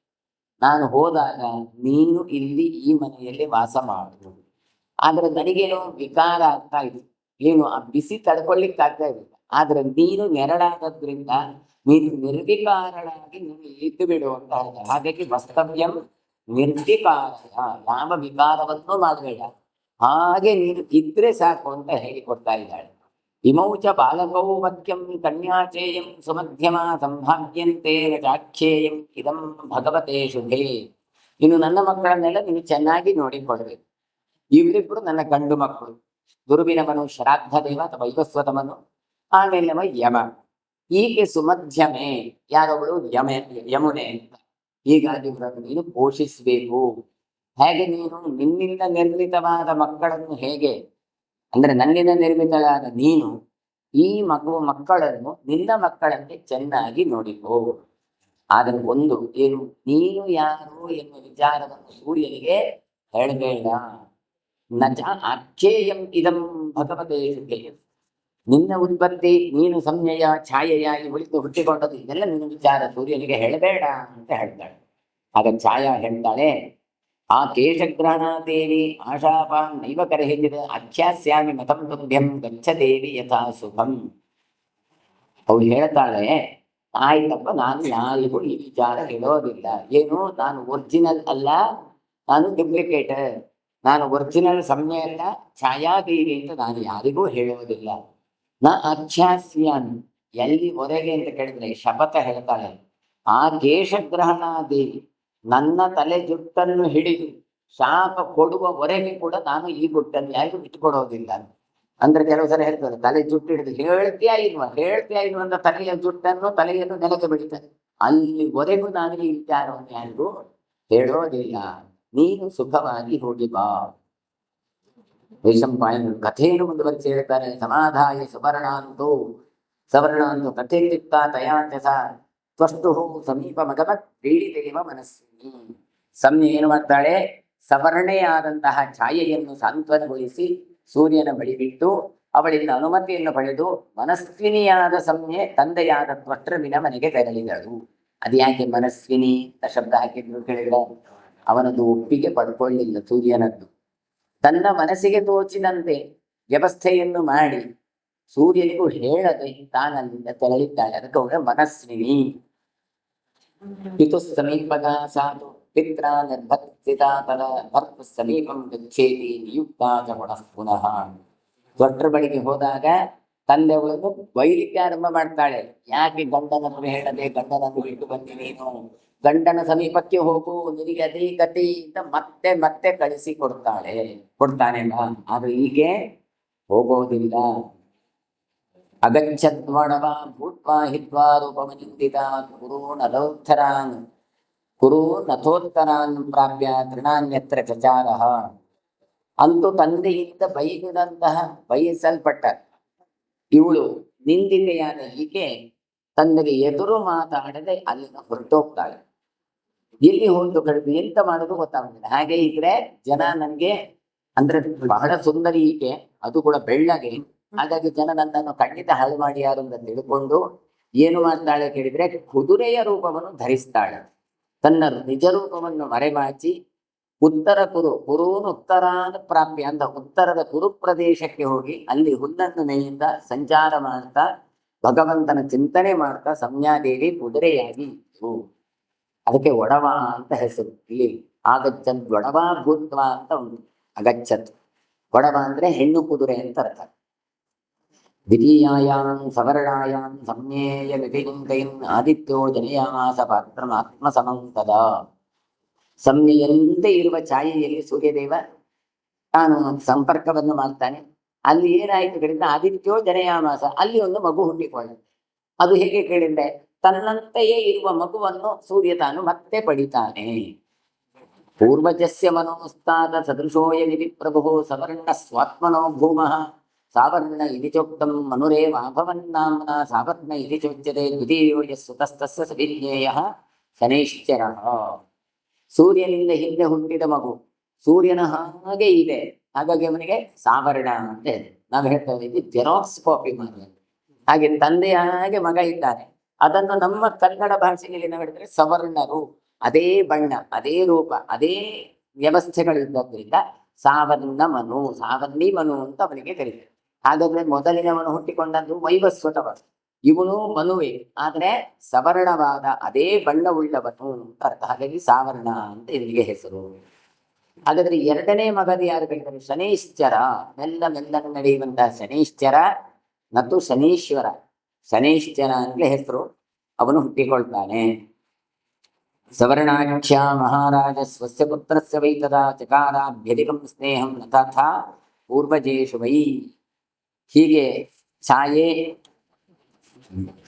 ನಾನು ಹೋದಾಗ ನೀನು ಇಲ್ಲಿ ಈ ಮನೆಯಲ್ಲಿ ವಾಸ ಮಾಡುವುದು. ಆದ್ರೆ ನನಗೇನೋ ವಿಕಾರ ಆಗ್ತಾ ಇದೆ, ಏನು ಆ ಬಿಸಿ ತಡ್ಕೊಳ್ಳಿಕ್ಕಾಗ್ತಾ ಇರಲಿಲ್ಲ. ಆದ್ರೆ ನೀನು ನೆರಳಾಗೋದ್ರಿಂದ ನೀನು ನಿರ್ವಿಕಾರಳಾಗಿ ನೀನು ಇದ್ದು ಬಿಡು ಅಂತ ಹೇಳ್ತಾರೆ. ಹಾಗಾಗಿ ವಸ್ತವ್ಯಂ ನಿರ್ವಿಕಾರಯ, ಯಾವ ವಿಕಾರವನ್ನು ಮಾಡಬೇಡ, ಹಾಗೆ ನೀನು ಇದ್ರೆ ಸಾಕು ಅಂತ ಹೇಳಿಕೊಡ್ತಾ ಇದ್ದಾಳೆ. ಇಮೌಚ ಬಾಲಕೌ ಮಧ್ಯಂ ಕನ್ಯಾಚೇಯಂ ಸುಮಧ್ಯಮ ಸಂಭಾಗ್ಯಂತೆ ಚಾಖ್ಯೇಯಂ ಇದಂ ಭಗವತೆ ಶುಭೇ. ಇನ್ನು ನನ್ನ ಮಕ್ಕಳನ್ನೆಲ್ಲ ನೀನು ಚೆನ್ನಾಗಿ ನೋಡಿಕೊಳ್ಬೇಕು. ಇವರಿಬ್ಬರು ನನ್ನ ಗಂಡು ಮಕ್ಕಳು, ದುರ್ವಿನವನು ಶ್ರಾದ್ದ ದೇವ ವೈವಸ್ವತಮನು, ಆಮೇಲೆ ಯಮ. ಈಕೆ ಸುಮಧ್ಯಮೆ, ಯಾರೊಬ್ಬಳು ಯಮುನೆ ಅಂತ. ಹೀಗಾಗಿ ಇವರನ್ನು ನೀನು ಪೋಷಿಸಬೇಕು. ಹೇಗೆ ನೀನು ನಿನ್ನಿಂದ ನಿರ್ಮಿತವಾದ ಮಕ್ಕಳನ್ನು ಹೇಗೆ ಅಂದ್ರೆ ನನ್ನಿಂದ ನಿರ್ಮಿತವಾದ ನೀನು ಈ ಮಕ್ಕಳನ್ನು ನಿನ್ನ ಮಕ್ಕಳಂತೆ ಚೆನ್ನಾಗಿ ನೋಡಿಕೋ. ಆದರೆ ಒಂದು ಏನು, ನೀನು ಯಾರು ಎನ್ನುವ ವಿಚಾರವನ್ನು ಸೂರ್ಯನಿಗೆ ಹೇಳಬೇಡ. ನಚ ಅಖ್ಯೇಯಂ ಇದಂ ಭಗವತೆ ಶುಭೇ. ನಿನ್ನ ಉತ್ಪತ್ತಿ, ನೀನು ಸಂಜ್ಞೆಯ ಛಾಯೆಯಾಗಿ ಹುಟ್ಟಿಕೊಂಡದ್ದು, ಇದೆಲ್ಲ ನಿನ್ನ ವಿಚಾರ ಸೂರ್ಯನಿಗೆ ಹೇಳಬೇಡ ಅಂತ ಹೇಳ್ತಾಳೆ. ಆಗ ಛಾಯಾ ಹೇಳ್ತಾಳೆ, ಆ ಕೇಶಗ್ರಹಣಾದೇವಿ ಆಶಾಪಾನ್ ನೈವ ಕರಹಿಸಿದ ಅಖ್ಯಾಸ್ಯಾಮಿ ಮತಂ ತುಭ್ಯಂ ಗಚ್ಚ ದೇವಿ ಯಥಾ ಸುಖಂ. ಅವಳು ಹೇಳ್ತಾಳೆ, ಆಯ್ತಪ್ಪ, ನಾನು ಯಾರಿಗೂ ಈ ವಿಚಾರ ಹೇಳೋದಿಲ್ಲ. ಏನು, ನಾನು ಒರಿಜಿನಲ್ ಅಲ್ಲ, ನಾನು ಡುಪ್ಲಿಕೇಟ್, ನಾನು ಒರಿಜಿನಲ್ ಸಂಜ್ಞೆ ಅಲ್ಲ, ಛಾಯಾದೇವಿ ಅಂತ ನಾನು ಯಾರಿಗೂ ಹೇಳೋದಿಲ್ಲ. ನಾ ಅಖ್ಯಾಸ್ಯಾಮಿ, ಎಲ್ಲಿವರೆಗೆ ಅಂತ ಕೇಳಿದ್ರೆ ಶಪಥ ಹೇಳ್ತಾಳೆ, ಆ ಕೇಶಗ್ರಹಣಾದೇವಿ ನನ್ನ ತಲೆ ಜುಟ್ಟನ್ನು ಹಿಡಿದು ಶಾಪ ಕೊಡುವವರೆಗೆ ಕೂಡ ನಾನು ಈ ಗುಟ್ಟನ್ನು ಯಾರಿಗೂ ಬಿಟ್ಟುಕೊಡೋದಿಲ್ಲ. ಅಂದ್ರೆ ಕೆಲವು ಸಲ ಹೇಳ್ತಾರೆ, ತಲೆ ಜುಟ್ಟು ಹಿಡಿದು ಹೇಳ್ತೀಯಾ ಇಲ್ವಾ ಅಂತ ತಲೆಯ ತಲೆಯನ್ನು ನೆಲಕ್ಕೆ ಬಿಡ್ತಾರೆ. ಅಲ್ಲಿವರೆಗೂ ನಾನು ಈ ವಿಚಾರವನ್ನು ಯಾರಿಗೂ ಹೇಳೋದಿಲ್ಲ. ನೀನು ಸುಖವಾಗಿ ಹೋಗಿ ಬಾ. ವೈಶಂಪಾಯನ ಕಥೆಯನ್ನು ಮುಂದುವರಿಸಿ ಹೇಳ್ತಾರೆ, ಸಮಾಧಾಯ ಸವರ್ಣಾಂತು ಕಥೆ ಚಿತ್ತ ತಯಾಂತ್ಯಸ ತ್ವಷ್ಟು ಸಮೀಪ ಮಗಮತ್ ಪೀಡಿತೇವ ಮನಸ್ಸಿನಿ. ಸಂಜ್ಞೆ ಏನು ಮಾಡ್ತಾಳೆ, ಸವರ್ಣೆಯಾದಂತಹ ಛಾಯೆಯನ್ನು ಸಾಂತ್ವನಗೊಳಿಸಿ ಸೂರ್ಯನ ಬಳಿ ಬಿಟ್ಟು ಅವಳಿಂದ ಅನುಮತಿಯನ್ನು ಪಡೆದು ಮನಸ್ವಿನಿಯಾದ ಸಂಜ್ಞೆ ತಂದೆಯಾದ ತ್ವಷ್ಟೃವಿನ ಮನೆಗೆ ತೆರಳಿದಳು. ಅದ್ಯಾಕೆ ಮನಸ್ವಿನಿ ಅಂತ ಶಬ್ದ ಹಾಕಿದ್ರು ಕೇಳಿದ್ರೆ, ಅವನದು ಒಪ್ಪಿಗೆ ಪಡ್ಕೊಳ್ಳಿಲ್ಲ ಸೂರ್ಯನದ್ದು. ತನ್ನ ಮನಸ್ಸಿಗೆ ತೋಚಿದಂತೆ ವ್ಯವಸ್ಥೆಯನ್ನು ಮಾಡಿ ಸೂರ್ಯನಿಗೂ ಹೇಳದೆ ತಾನಲ್ಲಿಂದ ತೆರಳಿದ್ದಾಳೆ. ಅದಕ್ಕೆ ಅವಳ ಮನಸ್ವಿನಿ. ಪಿತು ಸಮೀಪದ ಸಾಧು ಪಿತ್ರ ನಿರ್ಭತ್ಸಿತ ತದ ಭರ್ತ ಸಮೀಪಂ ಗಚ್ಚೇತಿ ನಿಯುಕ್ತ ಪುನಃ. ದೊಡ್ಡ ಬಳಿಗೆ ಹೋದಾಗ ತಂದೆಯವಳನ್ನು ಬೈಲಿಕ್ಕೆ ಆರಂಭ ಮಾಡ್ತಾಳೆ. ಯಾಕೆ ಗಂಡನನ್ನು ಹೇಳದೆ ಗಂಡನನ್ನು ಬಿಟ್ಟು ಬಂದಿ ನೀನು, ಗಂಡನ ಸಮೀಪಕ್ಕೆ ಹೋಗು, ನಿನಗೆ ಅದೇ ಗತಿ ಅಂತ ಮತ್ತೆ ಮತ್ತೆ ಕಳಿಸಿ ಕೊಡ್ತಾನೆ ಬಾ. ಆದ್ರೆ ಹೀಗೆ ಹೋಗೋದಿಲ್ಲ. ಅಗಚ್ಚದ್ವಣವ ಭೂತ್ವಾ ಹಿತ್ವಾ ರೂಪಮನಿಂದಿತಾನ್ ಕುರು ನಥೋತ್ತರಾನ್ ಪ್ರಾಪ್ಯ ತೃಣಾನ್ಯತ್ರ ಚಚಾರಃ. ಅಂತೂ ತಂದೆಯಿಂದ ಬಯಸಲ್ಪಟ್ಟ ಇವಳು ನಿಂದಿತೆಯಾದ ಈಕೆ ತಂದೆಗೆ ಎದುರು ಮಾತಾಡದೆ ಅಲ್ಲಿಂದ ಹೊರಟೋಗ್ತಾಳೆ. ಎಲ್ಲಿ ಹೊರಟು ಕಡಿಮೆ ಎಂತ ಮಾಡೋದು ಗೊತ್ತಾಗುದಿಲ್ಲ. ಹಾಗೆ ಇದ್ರೆ ಜನ ನನ್ಗೆ ಅಂದ್ರೆ ಬಹಳ ಸುಂದರಿ ಈಕೆ, ಅದು ಕೂಡ ಬೆಳ್ಳಗೆ. ಹಾಗಾಗಿ ಜನ ನನ್ನನ್ನು ಖಂಡಿತ ಹಾಳು ಮಾಡಿ ಯಾರು ಅಂತ ತಿಳ್ಕೊಂಡು ಏನು ಮಾಡ್ತಾಳೆ ಕೇಳಿದ್ರೆ ಕುದುರೆಯ ರೂಪವನ್ನು ಧರಿಸ್ತಾಳೆ. ತನ್ನ ನಿಜ ರೂಪವನ್ನು ಮರೆಮಾಚಿ ಉತ್ತರಾನ ಪ್ರಾಪ್ಯ ಅಂತ ಉತ್ತರದ ಕುರು ಪ್ರದೇಶಕ್ಕೆ ಹೋಗಿ ಅಲ್ಲಿ ಹುಲ್ಲನ್ನು ಮೇಯಿಂದ ಸಂಚಾರ ಮಾಡ್ತಾ ಭಗವಂತನ ಚಿಂತನೆ ಮಾಡ್ತಾ ಸಂಜ್ಞಾದೇವಿ ಕುದುರೆಯಾಗಿ ಇತ್ತು. ಅದಕ್ಕೆ ಒಡವ ಅಂತ ಹೆಸರು. ಇಲ್ಲಿ ಆಗಚ್ಚತ್ ಒಡವ ಭೂತ್ವ ಅಂತ ಒಂದು ಅಗಚ್ಚತ್. ಒಡವ ಅಂದ್ರೆ ಹೆಣ್ಣು ಕುದುರೆ ಅಂತ ಅರ್ಥ. ದ್ವಿತೀಯಾಯಾಂ ಸವರ್ಣಾಯಾಂ ಸಂಜ್ಞೇಯ ವಿಧಿಂಕೈನ್ ಆದಿತ್ಯೋ ಜನಯಾಮಾಸ ಪಾತ್ರಂ ಆತ್ಮಸಮಂತದ. ಸಂಜ್ಞೆಯಂತೆ ಇರುವ ಛಾಯೆಯಲ್ಲಿ ಸೂರ್ಯದೇವ ತಾನು ಸಂಪರ್ಕವನ್ನು ಮಾಡ್ತಾನೆ. ಅಲ್ಲಿ ಏನಾಯಿತು ಕೇಳಿದ್ರೆ ಆದಿತ್ಯೋ ಜನಯಾಮಾಸ, ಅಲ್ಲಿ ಒಂದು ಮಗು ಹುಟ್ಟಿಕೊಳ್ಳ. ಅದು ಹೇಗೆ ಕೇಳಿದ್ರೆ ತನ್ನಂತೆಯೇ ಇರುವ ಮಗುವನ್ನು ಸೂರ್ಯ ತಾನು ಮತ್ತೆ ಪಡಿತಾನೆ. ಪೂರ್ವಜಸ್ಯ ಮನೋಸ್ತಾದ ಸದೃಶೋಯ ವಿಧಿ ಪ್ರಭು ಸವರ್ಣ ಸ್ವಾತ್ಮನೋ ಭೂಮಃ ಸಾವರ್ಣ ಇತಿ ಚೋಕ್ತಂ ಮನುರೇವಾಭವನ್ನಾಮ್ನ ಸಾವರ್ಣ ಇತಿ ಚೋಚ್ಯತೆ ದ್ವಿತೀಯೋಯ ಸುತಸ್ತಸ್ಯ ಸವಿಜ್ಞೇಯಃ ಶನೈಶ್ಚರಃ. ಸೂರ್ಯನಿಂದ ಹಿಂದೆ ಹುಟ್ಟಿದ ಮಗು ಸೂರ್ಯನ ಹಾಗೆ ಇದೆ, ಹಾಗಾಗಿ ಅವನಿಗೆ ಸಾವರ್ಣ ಅಂತ ಹೇಳಿ ನಾವು ಹೇಳ್ತೇವೆ. ಇದು ಜೆರಾಕ್ಸ್ ಕಾಪಿ ಮಾಡಿ. ಹಾಗೆ ತಂದೆಯ ಹಾಗೆ ಮಗ ಇದ್ದಾನೆ. ಅದನ್ನು ನಮ್ಮ ಕನ್ನಡ ಭಾಷೆಯಲ್ಲಿ ನಾವು ಹೇಳಿದ್ರೆ ಸವರ್ಣರು, ಅದೇ ಬಣ್ಣ, ಅದೇ ರೂಪ, ಅದೇ ವ್ಯವಸ್ಥೆಗಳಿದ್ದರಿಂದ ಸಾವರ್ಣ ಮನು, ಸಾವರ್ಣಿ ಮನು ಅಂತ ಅವನಿಗೆ ಕರೀತಾರೆ. ಹಾಗಾದ್ರೆ ಮೊದಲಿನವನು ಹುಟ್ಟಿಕೊಂಡದ್ದು ವೈವಸ್ವತವ, ಇವನು ಮನುವೆ, ಆದ್ರೆ ಸವರ್ಣವಾದ ಅದೇ ಬಣ್ಣವುಳ್ಳವನು ಅಂತ ಅರ್ಥ. ಹಾಗಾಗಿ ಸಾವರ್ಣ ಅಂತ ಇವನಿಗೆ ಹೆಸರು. ಹಾಗಾದ್ರೆ ಎರಡನೇ ಮಗದು ಯಾರು ಬೇಕಾದ್ರೆ ಶನೈಶ್ಚರ, ಮೆಲ್ಲ ನಡೆಯುವಂತಹ ಶನೈಶ್ಚರ ಮತ್ತು ಶನೀಶ್ವರ. ಶನೈಶ್ಚರ ಅಂದ್ರೆ ಹೆಸರು, ಅವನು ಹುಟ್ಟಿಕೊಳ್ತಾನೆ. ಸವರ್ಣಾಖ್ಯ ಮಹಾರಾಜ ಸ್ವಸ್ಯ ಪುತ್ರಸ್ಯ ವೈ ತದಾ ಚಕಾರಾಭ್ಯಧಿಕಂ ಸ್ನೇಹಂ ತಥಾ ಪೂರ್ವಜೇಷು ವೈ. ಹೀಗೆ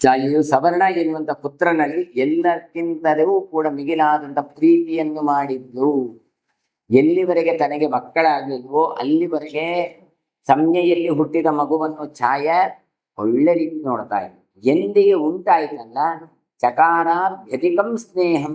ಛಾಯೆಯು ಸವರ್ಣ ಎನ್ನುವಂತ ಪುತ್ರನಲ್ಲಿ ಎಲ್ಲಕ್ಕಿಂತಲೂ ಕೂಡ ಮಿಗಿಲಾದಂತ ಪ್ರೀತಿಯನ್ನು ಮಾಡಿದ್ದು. ಎಲ್ಲಿವರೆಗೆ ತನಗೆ ಮಕ್ಕಳಾಗಲಿಲ್ವೋ ಅಲ್ಲಿವರೆಗೆ ಸಂಜ್ಞೆಯಲ್ಲಿ ಹುಟ್ಟಿದ ಮಗುವನ್ನು ಛಾಯ ಒಳ್ಳೆ ರೀತಿ ನೋಡ್ತಾ ಇದ್ದ. ಎಂದಿಗೆ ಉಂಟಾಯ್ತಲ್ಲ ಚಕಾರಾಭ್ಯಧಿಕಂ ಸ್ನೇಹಂ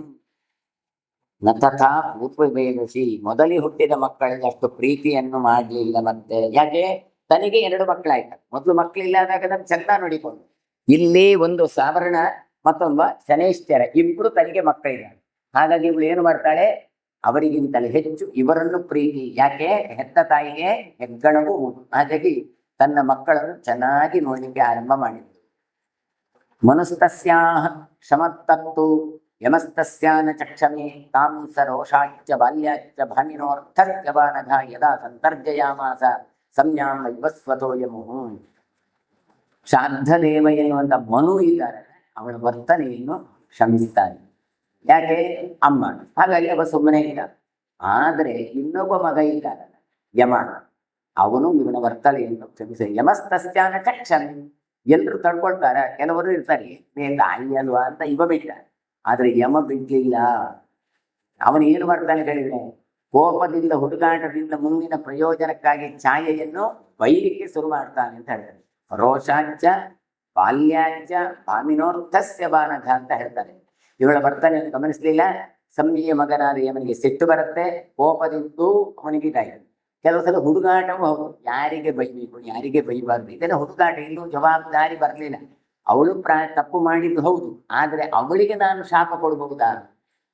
ನ ತಥಾ ಪೂರ್ವವೇದಸಿ, ಮೊದಲಿ ಹುಟ್ಟಿದ ಮಕ್ಕಳಿಗೆ ಅಷ್ಟು ಪ್ರೀತಿಯನ್ನು ಮಾಡಲಿಲ್ಲ. ಮತ್ತೆ ಯಾಕೆ ತನಗೆ 2 ಮಕ್ಕಳಾಯ್ತ, ಮೊದಲು ಮಕ್ಕಳಿಲ್ಲದಾಗ ಅದನ್ನು ಚಂದ ನೋಡಿಕೊಂಡು. ಇಲ್ಲಿ ಒಂದು ಸಾವರ್ಣ ಮತ್ತೊಬ್ಬ ಶನೈಶ್ಚರ, ಇಬ್ರು ತನಗೆ ಮಕ್ಕಳಿದ್ದಾರೆ. ಹಾಗಾಗಿ ಇವಳು ಏನು ಮಾಡ್ತಾಳೆ, ಅವರಿಗಿಂತಲೂ ಹೆಚ್ಚು ಇವರನ್ನು ಪ್ರೀತಿ. ಯಾಕೆ ಹೆತ್ತ ತಾಯಿಗೆ ಹೆಗ್ಗಣವು. ಹಾಗಾಗಿ ತನ್ನ ಮಕ್ಕಳನ್ನು ಚೆನ್ನಾಗಿ ನೋಡಲಿಕ್ಕೆ ಆರಂಭ ಮಾಡಿದ್ರು. ಮನಸ್ತಸ್ಯಾಹ ಕ್ಷಮತ್ತತ್ತು ಯಮಸ್ತಸ್ಯಾನ ಚಕ್ಷಮೆ ತಾಂ ಸ ರೋಷಾಚ್ಯ ಬಾಲ್ಯಾಚ್ಯ ಭಾಮಿನೋರ್ಥಸ್ಯ ಬಾನಘ ಯದಾ ಸಂತರ್ಜಯಾಮಾಸ ಸಂಜ್ಞಾಂ ವೈವಸ್ವತೋ ಯಮುಃ. ಶ್ರಾದ್ದದೇವ ಎನ್ನುವಂತ ಮನು ಇದ್ದಾರೆ, ಅವಳ ವರ್ತನೆಯನ್ನು ಕ್ಷಮಿಸ್ತಾನೆ. ಯಾಕೆ ಅಮ್ಮ, ಹಾಗಾಗಿ ಅವ ಸುಮ್ಮನೆ ಇಲ್ಲ. ಆದ್ರೆ ಇನ್ನೊಬ್ಬ ಮಗ ಇದ್ದಾನೆ ಯಮ, ಅವನು ಇವನ ವರ್ತನೆಯನ್ನು ಕ್ಷಮಿಸ. ಯಮಸ್ತಸ್ಯಾನ ಚಕ್ಷಮೆ, ಎಲ್ರು ತಡ್ಕೊಳ್ತಾರೆ, ಕೆಲವರು ಇರ್ತಾರೆ ತಾಯಿ ಅಲ್ವಾ ಅಂತ ಇವ ಬಿಟ್ಟ. ಆದ್ರೆ ಯಮ ಬಿಡ್ಲಿಲ್ಲ. ಅವನು ಏನು ಮಾಡ್ತಾನೆ ಹೇಳಿದ್ರೆ ಕೋಪದಿಂದ ಹುಡುಗಾಟದಿಂದ ಮುಂದಿನ ಪ್ರಯೋಜನಕ್ಕಾಗಿ ಛಾಯೆಯನ್ನು ಬೈಲಿಕ್ಕೆ ಶುರು ಮಾಡ್ತಾನೆ ಅಂತ ಹೇಳ್ತಾರೆ. ರೋಷಾಂಚ ಬಾಲ್ಯಾಂಚ ಭಾಮಿನೋರ್ಥಸ್ಯ ಬಾನಘ ಅಂತ ಹೇಳ್ತಾರೆ. ಇವಳ ವರ್ತನೆಯನ್ನು ಗಮನಿಸ್ಲಿಲ್ಲ. ಸಂಜ್ಞೆಯ ಮಗನಾದ ಯಮನಿಗೆ ಸಿಟ್ಟು ಬರುತ್ತೆ, ಕೋಪದಿಂದೂ ಅವನಿಗೆ ಇದಾಯಿತು. ಕೆಲವು ಸಲ ಹುಡುಗಾಟವೂ ಹೌದು, ಯಾರಿಗೆ ಬೈಬೇಕು ಯಾರಿಗೆ ಬೈಬಾರ್ದು ಇದೆಲ್ಲ ಹುಡುಗಾಟ. ಇನ್ನೂ ಜವಾಬ್ದಾರಿ ಬರಲಿಲ್ಲ. ಅವಳು ತಪ್ಪು ಮಾಡಿದ್ದು ಹೌದು, ಆದ್ರೆ ಅವಳಿಗೆ ನಾನು ಶಾಪ ಕೊಡ್ಬಹುದಾ,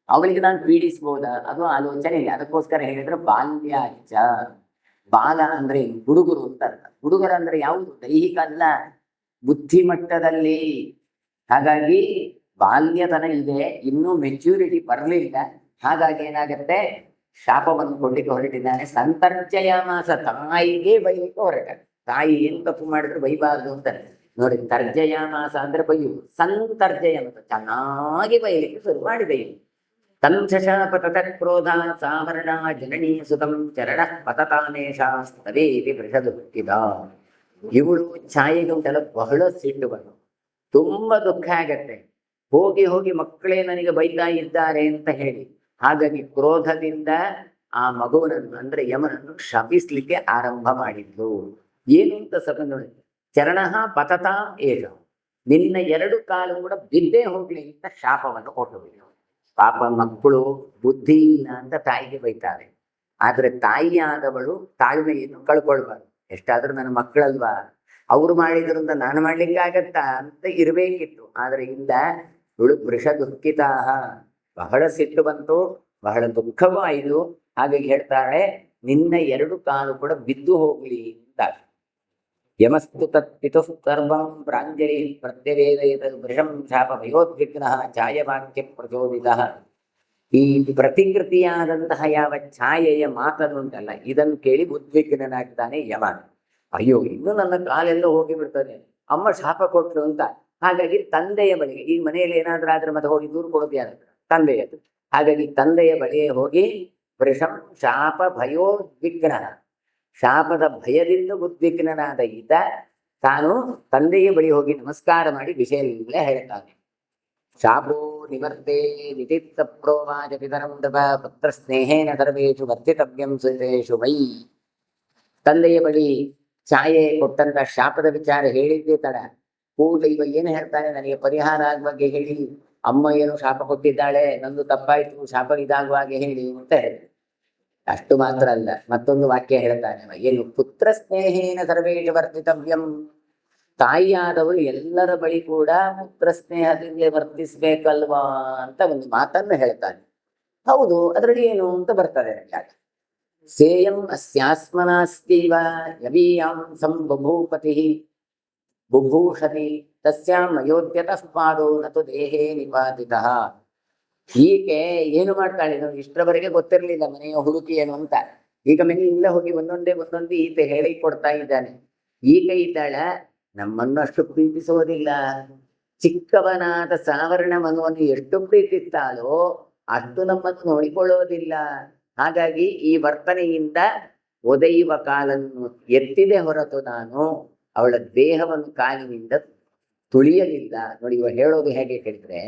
ಅವಳಿಗೆ ನಾನು ಪೀಡಿಸ್ಬಹುದಾ, ಅದು ಆಲೋಚನೆ ಇಲ್ಲ. ಅದಕ್ಕೋಸ್ಕರ ಹೇಳಿದ್ರೆ ಬಾಲ್ಯಾಚ. ಬಾಲ ಅಂದ್ರೆ ಹುಡುಗರು ಅಂತ ಅರ್ಥ. ಹುಡುಗರಂದ್ರೆ ಯಾವುದು, ದೈಹಿಕ ಅಲ್ಲ, ಬುದ್ಧಿಮಟ್ಟದಲ್ಲಿ. ಹಾಗಾಗಿ ಬಾಲ್ಯತನ ಇದೆ, ಇನ್ನೂ ಮೆಚ್ಯೂರಿಟಿ ಬರಲಿಲ್ಲ. ಹಾಗಾಗಿ ಏನಾಗುತ್ತೆ, ಶಾಪವನ್ನು ಕೊಡ್ಲಿಕ್ಕೆ ಹೊರಟಿದ್ದಾನೆ. ಸಂತರ್ಜಯಾಮಾಸ, ತಾಯಿಗೆ ಬೈಲಿಕ್ಕೆ ಹೊರಟ. ತಾಯಿ ಏನ್ ತಪ್ಪು ಮಾಡಿದ್ರು ಬೈಬಾರ್ದು ಅಂತಾರೆ ನೋಡಿ. ತರ್ಜಯಾಮಾಸ ಅಂದ್ರೆ ಬೈಯುವುದು, ಸಂತರ್ಜಯಾಮಾಸ ಚೆನ್ನಾಗಿ ಬೈಲಿಕ್ಕೆ ಶುರು ಮಾಡಿದೆ. ತಂಶಾಪ ತತ ಕ್ರೋಧ ಸಾವರ್ಣ ಜನನೀ ಸುತಂ ಚರಣ ಪತತಾನೇಶಾಸ್ತವೇತಿ ಬೃಷದುಕ್ಕಿದ. ಇವಳು ಛಾಯೆಗೆ ಉಂಟಲ್ಲ ಬಹಳ ಸಿಟ್ಟು ಬಂದು ತುಂಬಾ ದುಃಖ ಆಗತ್ತೆ. ಹೋಗಿ ಹೋಗಿ ಮಕ್ಕಳೇ ನನಗೆ ಬೈತಾ ಇದ್ದಾರೆ ಅಂತ ಹೇಳಿ, ಹಾಗಾಗಿ ಕ್ರೋಧದಿಂದ ಆ ಮಗುವನನ್ನು ಅಂದ್ರೆ ಯಮನನ್ನು ಶಪಿಸ್ಲಿಕ್ಕೆ ಆರಂಭ ಮಾಡಿದ್ಲು. ಏನು ಅಂತ ಸ್ವಲ್ಪ ನೋಡಿ, ಚರಣಃ ಪತತಾ ಏಷ, ನಿನ್ನ ಎರಡು ಕಾಲು ಕೂಡ ಬಿದ್ದೇ ಹೋಗ್ಲಿ ಅಂತ ಶಾಪವನ್ನು ಕೊಟ್ಟುಬಿಟ್ಟು. ಪಾಪ ಮಕ್ಕಳು ಬುದ್ಧಿ ಇಲ್ಲ ಅಂತ ತಾಯಿಗೆ ಬೈತಾರೆ, ಆದ್ರೆ ತಾಯಿಯಾದವಳು ತಾಳ್ಮೆಯನ್ನು ಕಳ್ಕೊಳ್ಬಾರ್ದು. ಎಷ್ಟಾದ್ರೂ ನನ್ನ ಮಕ್ಕಳಲ್ವಾ, ಅವ್ರು ಮಾಡಿದ್ರಿಂದ ನಾನು ಮಾಡ್ಲಿಕ್ಕೆ ಆಗತ್ತಾ ಅಂತ ಇರ್ಬೇಕಿತ್ತು. ಆದ್ರೆ ಇಲ್ಲ, ಇವಳು ವೃಷ ದುಃಖಿತಾ, ಬಹಳ ಸಿಟ್ಟು ಬಂತು, ಬಹಳ ದುಃಖವೂ ಆಯ್ತು. ಹಾಗಾಗಿ ಹೇಳ್ತಾಳೆ, ನಿನ್ನ ಎರಡು ಕಾಲು ಕೂಡ ಬಿದ್ದು ಹೋಗ್ಲಿ ಅಂತ. ಯಮಸ್ತು ತತ್ಪಿತು ಸರ್ವಂ ಪ್ರಾಂಜಲಿ ಪ್ರತ್ಯವೇದಯತ ವೃಷಂ ಶಾಪ ಭಯೋದ್ವಿಗ್ನ ಛಾಯವಾಕ್ಯ ಪ್ರಚೋದಿತ. ಈ ಪ್ರತಿಕೃತಿಯಾದಂತಹ ಯಾವ ಛಾಯೆಯ ಮಾತನ್ನುಂಟಲ್ಲ, ಇದನ್ನು ಕೇಳಿ ಉದ್ವಿಗ್ನಾಗ್ತಾನೆ ಯಮ. ಅಯ್ಯೋ, ಇನ್ನು ನನ್ನ ಕಾಲೆಲ್ಲ ಹೋಗಿ ಬಿಡ್ತದೆ, ಅಮ್ಮ ಶಾಪ ಕೊಟ್ರು ಅಂತ. ಹಾಗಾಗಿ ತಂದೆಯ ಬಳಿಗೆ, ಈಗ ಮನೆಯಲ್ಲಿ ಏನಾದ್ರೂ ಆದ್ರೆ ಮತ್ತೆ ಹೋಗಿ ದೂರು ಕೊಡೋದು ಯಾರು? ತಂದೆಯದು. ಹಾಗಾಗಿ ತಂದೆಯ ಬಳಿಗೆ ಹೋಗಿ ವೃಷಂ ಶಾಪ ಭಯೋದ್ವಿಗ್ನ, ಶಾಪದ ಭಯದಿಂದ ಉದ್ವಿಗ್ನಾದ ಈತ ತಾನು ತಂದೆಯ ಬಳಿ ಹೋಗಿ ನಮಸ್ಕಾರ ಮಾಡಿ ವಿಷಯ ಎಲ್ಲ ಹೇಳ್ತಾನೆ. ಶಾಪೋ ನಿವರ್ತೆ ನಿತಿತ್ತ ಪ್ರೋವಾಚ ಪಿತರಂ ಪುತ್ರ ಸ್ನೇಹೇನ ಸರ್ವೇಷು ವರ್ತಿತವ್ಯಂ ಸುರೇಶು ವೈ. ತಂದೆಯ ಬಳಿ ಛಾಯೆ ಕೊಟ್ಟಂತ ಶಾಪದ ವಿಚಾರ ಹೇಳಿದ್ದೇ ತಡ, ಕೂಡಲೇ ಇವ ಏನು ಹೇಳ್ತಾನೆ, ನನಗೆ ಪರಿಹಾರ ಆಗುವ ಬಗ್ಗೆ ಹೇಳಿ, ಅಮ್ಮ ಏನು ಶಾಪ ಕೊಟ್ಟಿದ್ದಾಳೆ, ನಂದು ತಪ್ಪಾಯ್ತು, ಶಾಪ ಇದಾಗುವ ಹಾಗೆ ಹೇಳಿ ಅಂತ ಹೇಳಿ. ಅಷ್ಟು ಮಾತ್ರ ಅಲ್ಲ, ಮತ್ತೊಂದು ವಾಕ್ಯ ಹೇಳ್ತಾನೆ, ಏನು ಪುತ್ರ ಸ್ನೇಹೇನ ಸರ್ವೇಷು ವರ್ತಿತವ್ಯಂ, ತಾಯಿಯಾದವರು ಎಲ್ಲರ ಬಳಿ ಕೂಡ ಪುತ್ರ ಸ್ನೇಹದಿಂದ ವರ್ತಿಸ್ಬೇಕಲ್ವಾ ಅಂತ ಒಂದು ಮಾತನ್ನು ಹೇಳ್ತಾನೆ. ಹೌದು, ಅದರಲ್ಲಿ ಏನು ಅಂತ ಬರ್ತಾರೆ. ಸೇಯಂ ಅಸ್ಯಾಸ್ಮನಾಸ್ತೀವ ಯವೀಯಾಂ ಸಂಬಭೂಪತಿ ಬುಭೂಷತಿ ತಸ್ಯಾಂ ಅಯೋಧ್ಯತಃ ಪಾದೋ ನತು ದೇಹೇ ನಿಪಾತಿತಃ. ಹೀಗೆ ಏನು ಮಾಡ್ತಾಳೆ, ಇಷ್ಟರವರೆಗೆ ಗೊತ್ತಿರಲಿಲ್ಲ ಮನೆಯ ಹುಡುಕಿ ಏನು ಅಂತ. ಈಗ ಮನೆಯಿಂದ ಹೋಗಿ ಒಂದೊಂದೇ ಈತ ಹೇಳಿ ಕೊಡ್ತಾ ಇದ್ದಾನೆ. ಈಗ ಇದ್ದಾಳ, ನಮ್ಮನ್ನು ಅಷ್ಟು ಪ್ರೀತಿಸೋದಿಲ್ಲ, ಚಿಕ್ಕವನಾದ ಸಾವರ್ಣ ಮಗುವನ್ನು ಎಷ್ಟು ಪ್ರೀತಿಸ್ತಾಳೋ ಅಷ್ಟು ನಮ್ಮನ್ನು ನೋಡಿಕೊಳ್ಳೋದಿಲ್ಲ. ಹಾಗಾಗಿ ಈ ವರ್ತನೆಯಿಂದ ಒದೆಯುವ ಕಾಲನ್ನು ಎತ್ತಿದೆ ಹೊರತು ನಾನು ಅವಳ ದೇಹವನ್ನು ಕಾಲಿನಿಂದ ತುಳಿಯಲಿಲ್ಲ. ನೋಡಿ, ಇವ ಹೇಳೋದು ಹೇಗೆ ಕೇಳಿದ್ರೆ,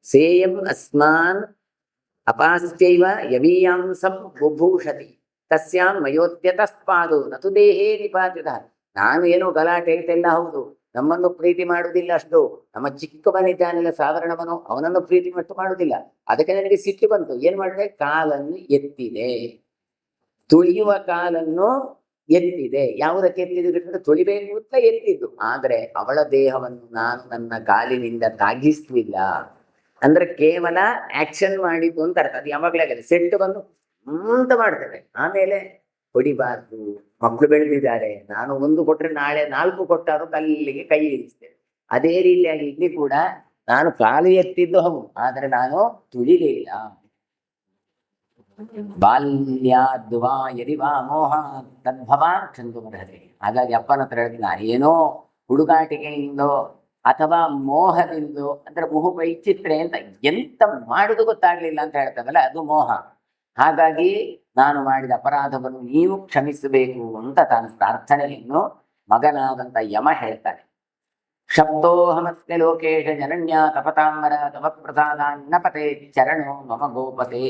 ಸೇಯಂ ಅಸ್ಮಾನ್ ಅಪಾಸ್ಯೈವ ಯವೀಯಾಂಸಂ ಬುಭೂಷತಿ ತಸ್ಯಾಂ ಮಯೋದ್ಯತಃ ಪಾದೋ ನತು ದೇಹೇ ನಿಪಾತಿತಃ. ನಾನು ಏನೋ ಗಲಾಟೆ ಇದೆಲ್ಲ ಹೌದು, ನಮ್ಮನ್ನು ಪ್ರೀತಿ ಮಾಡುವುದಿಲ್ಲ ಅಷ್ಟು. ನಮ್ಮ ಚಿಕ್ಕವನಿದ್ದಾನೆಲ್ಲ ಸಾಧಾರಣವನು, ಅವನನ್ನು ಪ್ರೀತಿ ಮಟ್ಟು ಮಾಡುವುದಿಲ್ಲ. ಅದಕ್ಕೆ ನನಗೆ ಸಿಟ್ಟು ಬಂತು, ಏನ್ ಮಾಡಿದೆ, ಕಾಲನ್ನು ಎತ್ತಿದೆ, ತುಳಿಯುವ ಕಾಲನ್ನು ಎತ್ತಿದೆ. ಯಾವುದಕ್ಕೆ ಎತ್ತಿದ್ರು? ತುಳಿಬೇಕು ಅಂತ ಎತ್ತಿದ್ದು. ಆದ್ರೆ ಅವಳ ದೇಹವನ್ನು ನಾನು ನನ್ನ ಕಾಲಿನಿಂದ ತಾಗಿಸ್ಲಿಲ್ಲ. ಅಂದ್ರೆ ಕೇವಲ ಆಕ್ಷನ್ ಮಾಡಿದ್ದು ಅಂತ ಅರ್ಥ. ಅದು ಯಾವಾಗಲೇ ಆಗಲ್ಲ, ಸೆಟ್ಟು ಬಂದು ಅಂತ ಮಾಡ್ತೇವೆ, ಆಮೇಲೆ ಹೊಡಿಬಾರ್ದು, ಮಕ್ಕಳು ಬೆಳೆದಿದ್ದಾರೆ, ನಾನು ಒಂದು ಕೊಟ್ರೆ ನಾಳೆ 4 ಕೊಟ್ಟಾರು ಕಲ್ಲಿಗೆ ಕೈ ಇರಿಸ್ತೇವೆ. ಅದೇ ರೀತಿಯಾಗಿ ಇಲ್ಲಿ ಕೂಡ ನಾನು ಕಾಲು ಎತ್ತಿದ್ದು ಹೌದು, ಆದ್ರೆ ನಾನು ತುಳಿಲಿಲ್ಲ. ಬಾಲ್ಯಾದ್ವಾ ಯದಿವಾ ಮೋಹ ತದ್ಭವಾನ್ ಚಂದು ಬರಹದೆ. ಹಾಗಾಗಿ ಅಪ್ಪನ ಹತ್ರ ಹೇಳಿದ, ಏನೋ ಹುಡುಗಾಟಿಕೆಯಿಂದೋ ಅಥವಾ ಮೋಹದಿಂದೋ, ಅಂದ್ರೆ ಮೋಹ ವೈಚಿತ್ರೆ ಅಂತ ಎಂತ ಮಾಡುದು ಗೊತ್ತಾಗ್ಲಿಲ್ಲ ಅಂತ ಹೇಳ್ತಾವಲ್ಲ, ಅದು ಮೋಹ. ಹಾಗಾಗಿ ನಾನು ಮಾಡಿದ ಅಪರಾಧವನ್ನು ನೀವು ಕ್ಷಮಿಸಬೇಕು ಅಂತ ತಾನು ಪ್ರಾರ್ಥನೆಯನ್ನು ಮಗನಾದಂತ ಯಮ ಹೇಳ್ತಾನೆ. ಶಬ್ದೋಹಮಸ್ಯ ಲೋಕೇಶ ಜನನ್ಯ ತಪತಾಂಬರ ತಪ ಪ್ರಸಾದಾನ್ನಪತೆ ಚರಣೋ ಮಮ ಗೋಪತೆ.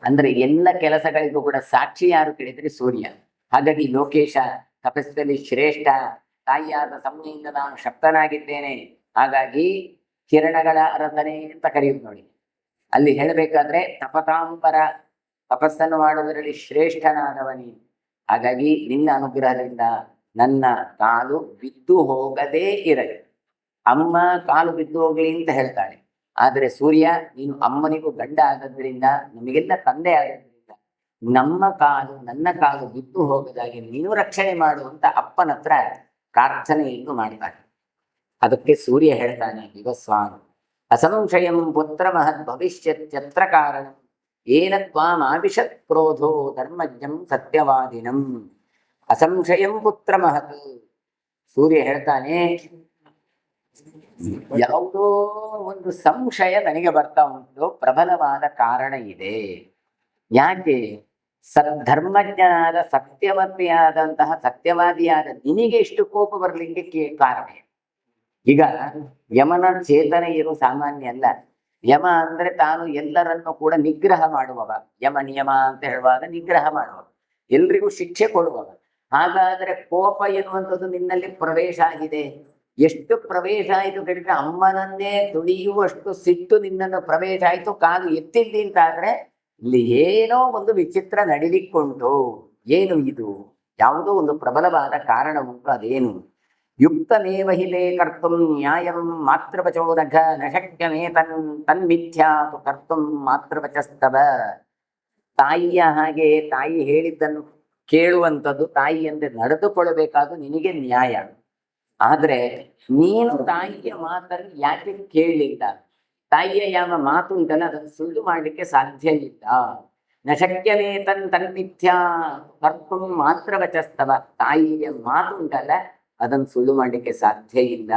ಅಂದ್ರೆ ಎಲ್ಲ ಕೆಲಸಗಳಿಗೂ ಕೂಡ ಸಾಕ್ಷಿ ಯಾರು ಕೇಳಿದ್ರೆ ಸೂರ್ಯ. ಹಾಗಾಗಿ ಲೋಕೇಶ ತಪಸ್ಸಲ್ಲಿ ಶ್ರೇಷ್ಠ, ತಾಯಿಯಾದ ಸಮಯದಿಂದ ನಾನು ಶಕ್ತನಾಗಿದ್ದೇನೆ. ಹಾಗಾಗಿ ಕಿರಣಗಳ ಅರಸನೆ ಅಂತ ಕರೆಯುವುದು ನೋಡಿ. ಅಲ್ಲಿ ಹೇಳಬೇಕಾದ್ರೆ ತಪತಾಂಬರ, ತಪಸ್ಸನ್ನು ಮಾಡುವುದರಲ್ಲಿ ಶ್ರೇಷ್ಠನಾದವನಿ. ಹಾಗಾಗಿ ನಿನ್ನ ಅನುಗ್ರಹದಿಂದ ನನ್ನ ಕಾಲು ಬಿದ್ದು ಹೋಗದೇ ಇರಲಿ. ಅಮ್ಮ ಕಾಲು ಬಿದ್ದು ಹೋಗ್ಲಿ ಅಂತ ಹೇಳ್ತಾಳೆ, ಆದರೆ ಸೂರ್ಯ ನೀನು ಅಮ್ಮನಿಗೂ ಗಂಡ ಆದದ್ರಿಂದ, ನಮಗೆಲ್ಲ ತಂದೆ ಆದದ್ರಿಂದ ನನ್ನ ಕಾಲು ಬಿದ್ದು ಹೋಗದಾಗಿ ನೀನು ರಕ್ಷಣೆ ಮಾಡುವಂತ ಅಪ್ಪನ ಹತ್ರ ಪ್ರಾರ್ಥನೆಯನ್ನು ಮಾಡ್ತಾನೆ. ಅದಕ್ಕೆ ಸೂರ್ಯ ಹೇಳ್ತಾನೆ, ವಿವಸ್ವಾನ್ ಅಸಂಶಯಂ ಪುತ್ರ ಮಹದ್ ಭವಿಷ್ಯತ್ಯತ್ರ ಕಾರಣ ಏನ ತ್ವಾಮಾವಿಶತ್ ಕ್ರೋಧೋ ಧರ್ಮಜ್ಞಂ ಸತ್ಯವಾದಿನಂ. ಅಸಂಶಯಂ ಪುತ್ರ ಮಹತ್. ಸೂರ್ಯ ಹೇಳ್ತಾನೆ, ಯಾವುದೋ ಒಂದು ಸಂಶಯ ನನಗೆ ಬರ್ತಾ ಉಂಟು, ಪ್ರಬಲವಾದ ಕಾರಣ ಇದೆ. ಯಾಕೆ? ಧರ್ಮಜ್ಞನಾದ ಸತ್ಯವತಿಯಾದಂತಹ ಸತ್ಯವಾದಿಯಾದ ನಿನಗೆ ಇಷ್ಟು ಕೋಪ ಬರ್ಲಿಕ್ಕೆ ಕಾರಣ ಏನು? ಈಗ ಯಮನ ಚೇತನ ಏನು ಸಾಮಾನ್ಯ ಅಲ್ಲ. ಯಮ ಅಂದ್ರೆ ತಾನು ಎಲ್ಲರನ್ನು ಕೂಡ ನಿಗ್ರಹ ಮಾಡುವವ. ಯಮ ನಿಯಮ ಅಂತ ಹೇಳುವಾಗ ನಿಗ್ರಹ ಮಾಡುವವ, ಎಲ್ರಿಗೂ ಶಿಕ್ಷೆ ಕೊಡುವವ. ಹಾಗಾದ್ರೆ ಕೋಪ ಎನ್ನುವಂಥದ್ದು ನಿನ್ನಲ್ಲಿ ಪ್ರವೇಶ ಆಗಿದೆ. ಎಷ್ಟು ಪ್ರವೇಶ ಆಯಿತು ಕೇಳಿದ್ರೆ ಅಮ್ಮನನ್ನೇ ತುಳಿಯುವಷ್ಟು ಸಿಟ್ಟು ನಿನ್ನನ್ನು ಪ್ರವೇಶ ಆಯಿತು. ಕಾಲು ಎತ್ತಿದ್ದಿ ಅಂತಾದ್ರೆ ಇಲ್ಲಿ ಏನೋ ಒಂದು ವಿಚಿತ್ರ ನಡಿಲಿಕ್ಕುಂಟು. ಏನು ಇದು? ಯಾವುದೋ ಒಂದು ಪ್ರಬಲವಾದ ಕಾರಣ ಉಂಟು. ಅದೇನು? ಯುಕ್ತಮೇವ ಹಿಲೇ ಕರ್ತುಂ ನ್ಯಾಯಂ ಮಾತೃವಚೋನಘ ನ ಶಕ್ಯಮೇ ತನ್ಮಿಥ್ಯಾತು ಕರ್ತುಂ ಮಾತೃವಚಸ್ತವ. ತಾಯಿಯ ಹಾಗೆ ತಾಯಿ ಹೇಳಿದ್ದನ್ನು ಕೇಳುವಂಥದ್ದು, ತಾಯಿಯಂತೆ ನಡೆದುಕೊಳ್ಳಬೇಕಾದ್ದು ನಿನಗೆ ನ್ಯಾಯ. ಆದ್ರೆ ನೀನು ತಾಯಿಯ ಮಾತನ್ನು ಯಾಕೆ ಕೇಳಲಿಲ್ಲ? ತಾಯಿಯ ಯಾವ ಮಾತು ಉಂಟಲ್ಲ ಅದನ್ನು ಸುಳ್ಳು ಮಾಡಲಿಕ್ಕೆ ಸಾಧ್ಯ ಇಲ್ಲ. ನ ಶಕ್ಯವೇ ತನ್ಮಿಥ್ಯಾ ಕರ್ತುಂ ಮಾತೃವಚಸ್ತವ. ತಾಯಿಯ ಮಾತು ಉಂಟಲ್ಲ ಅದನ್ನು ಸುಳ್ಳು ಮಾಡಲಿಕ್ಕೆ ಸಾಧ್ಯ ಇಲ್ಲ.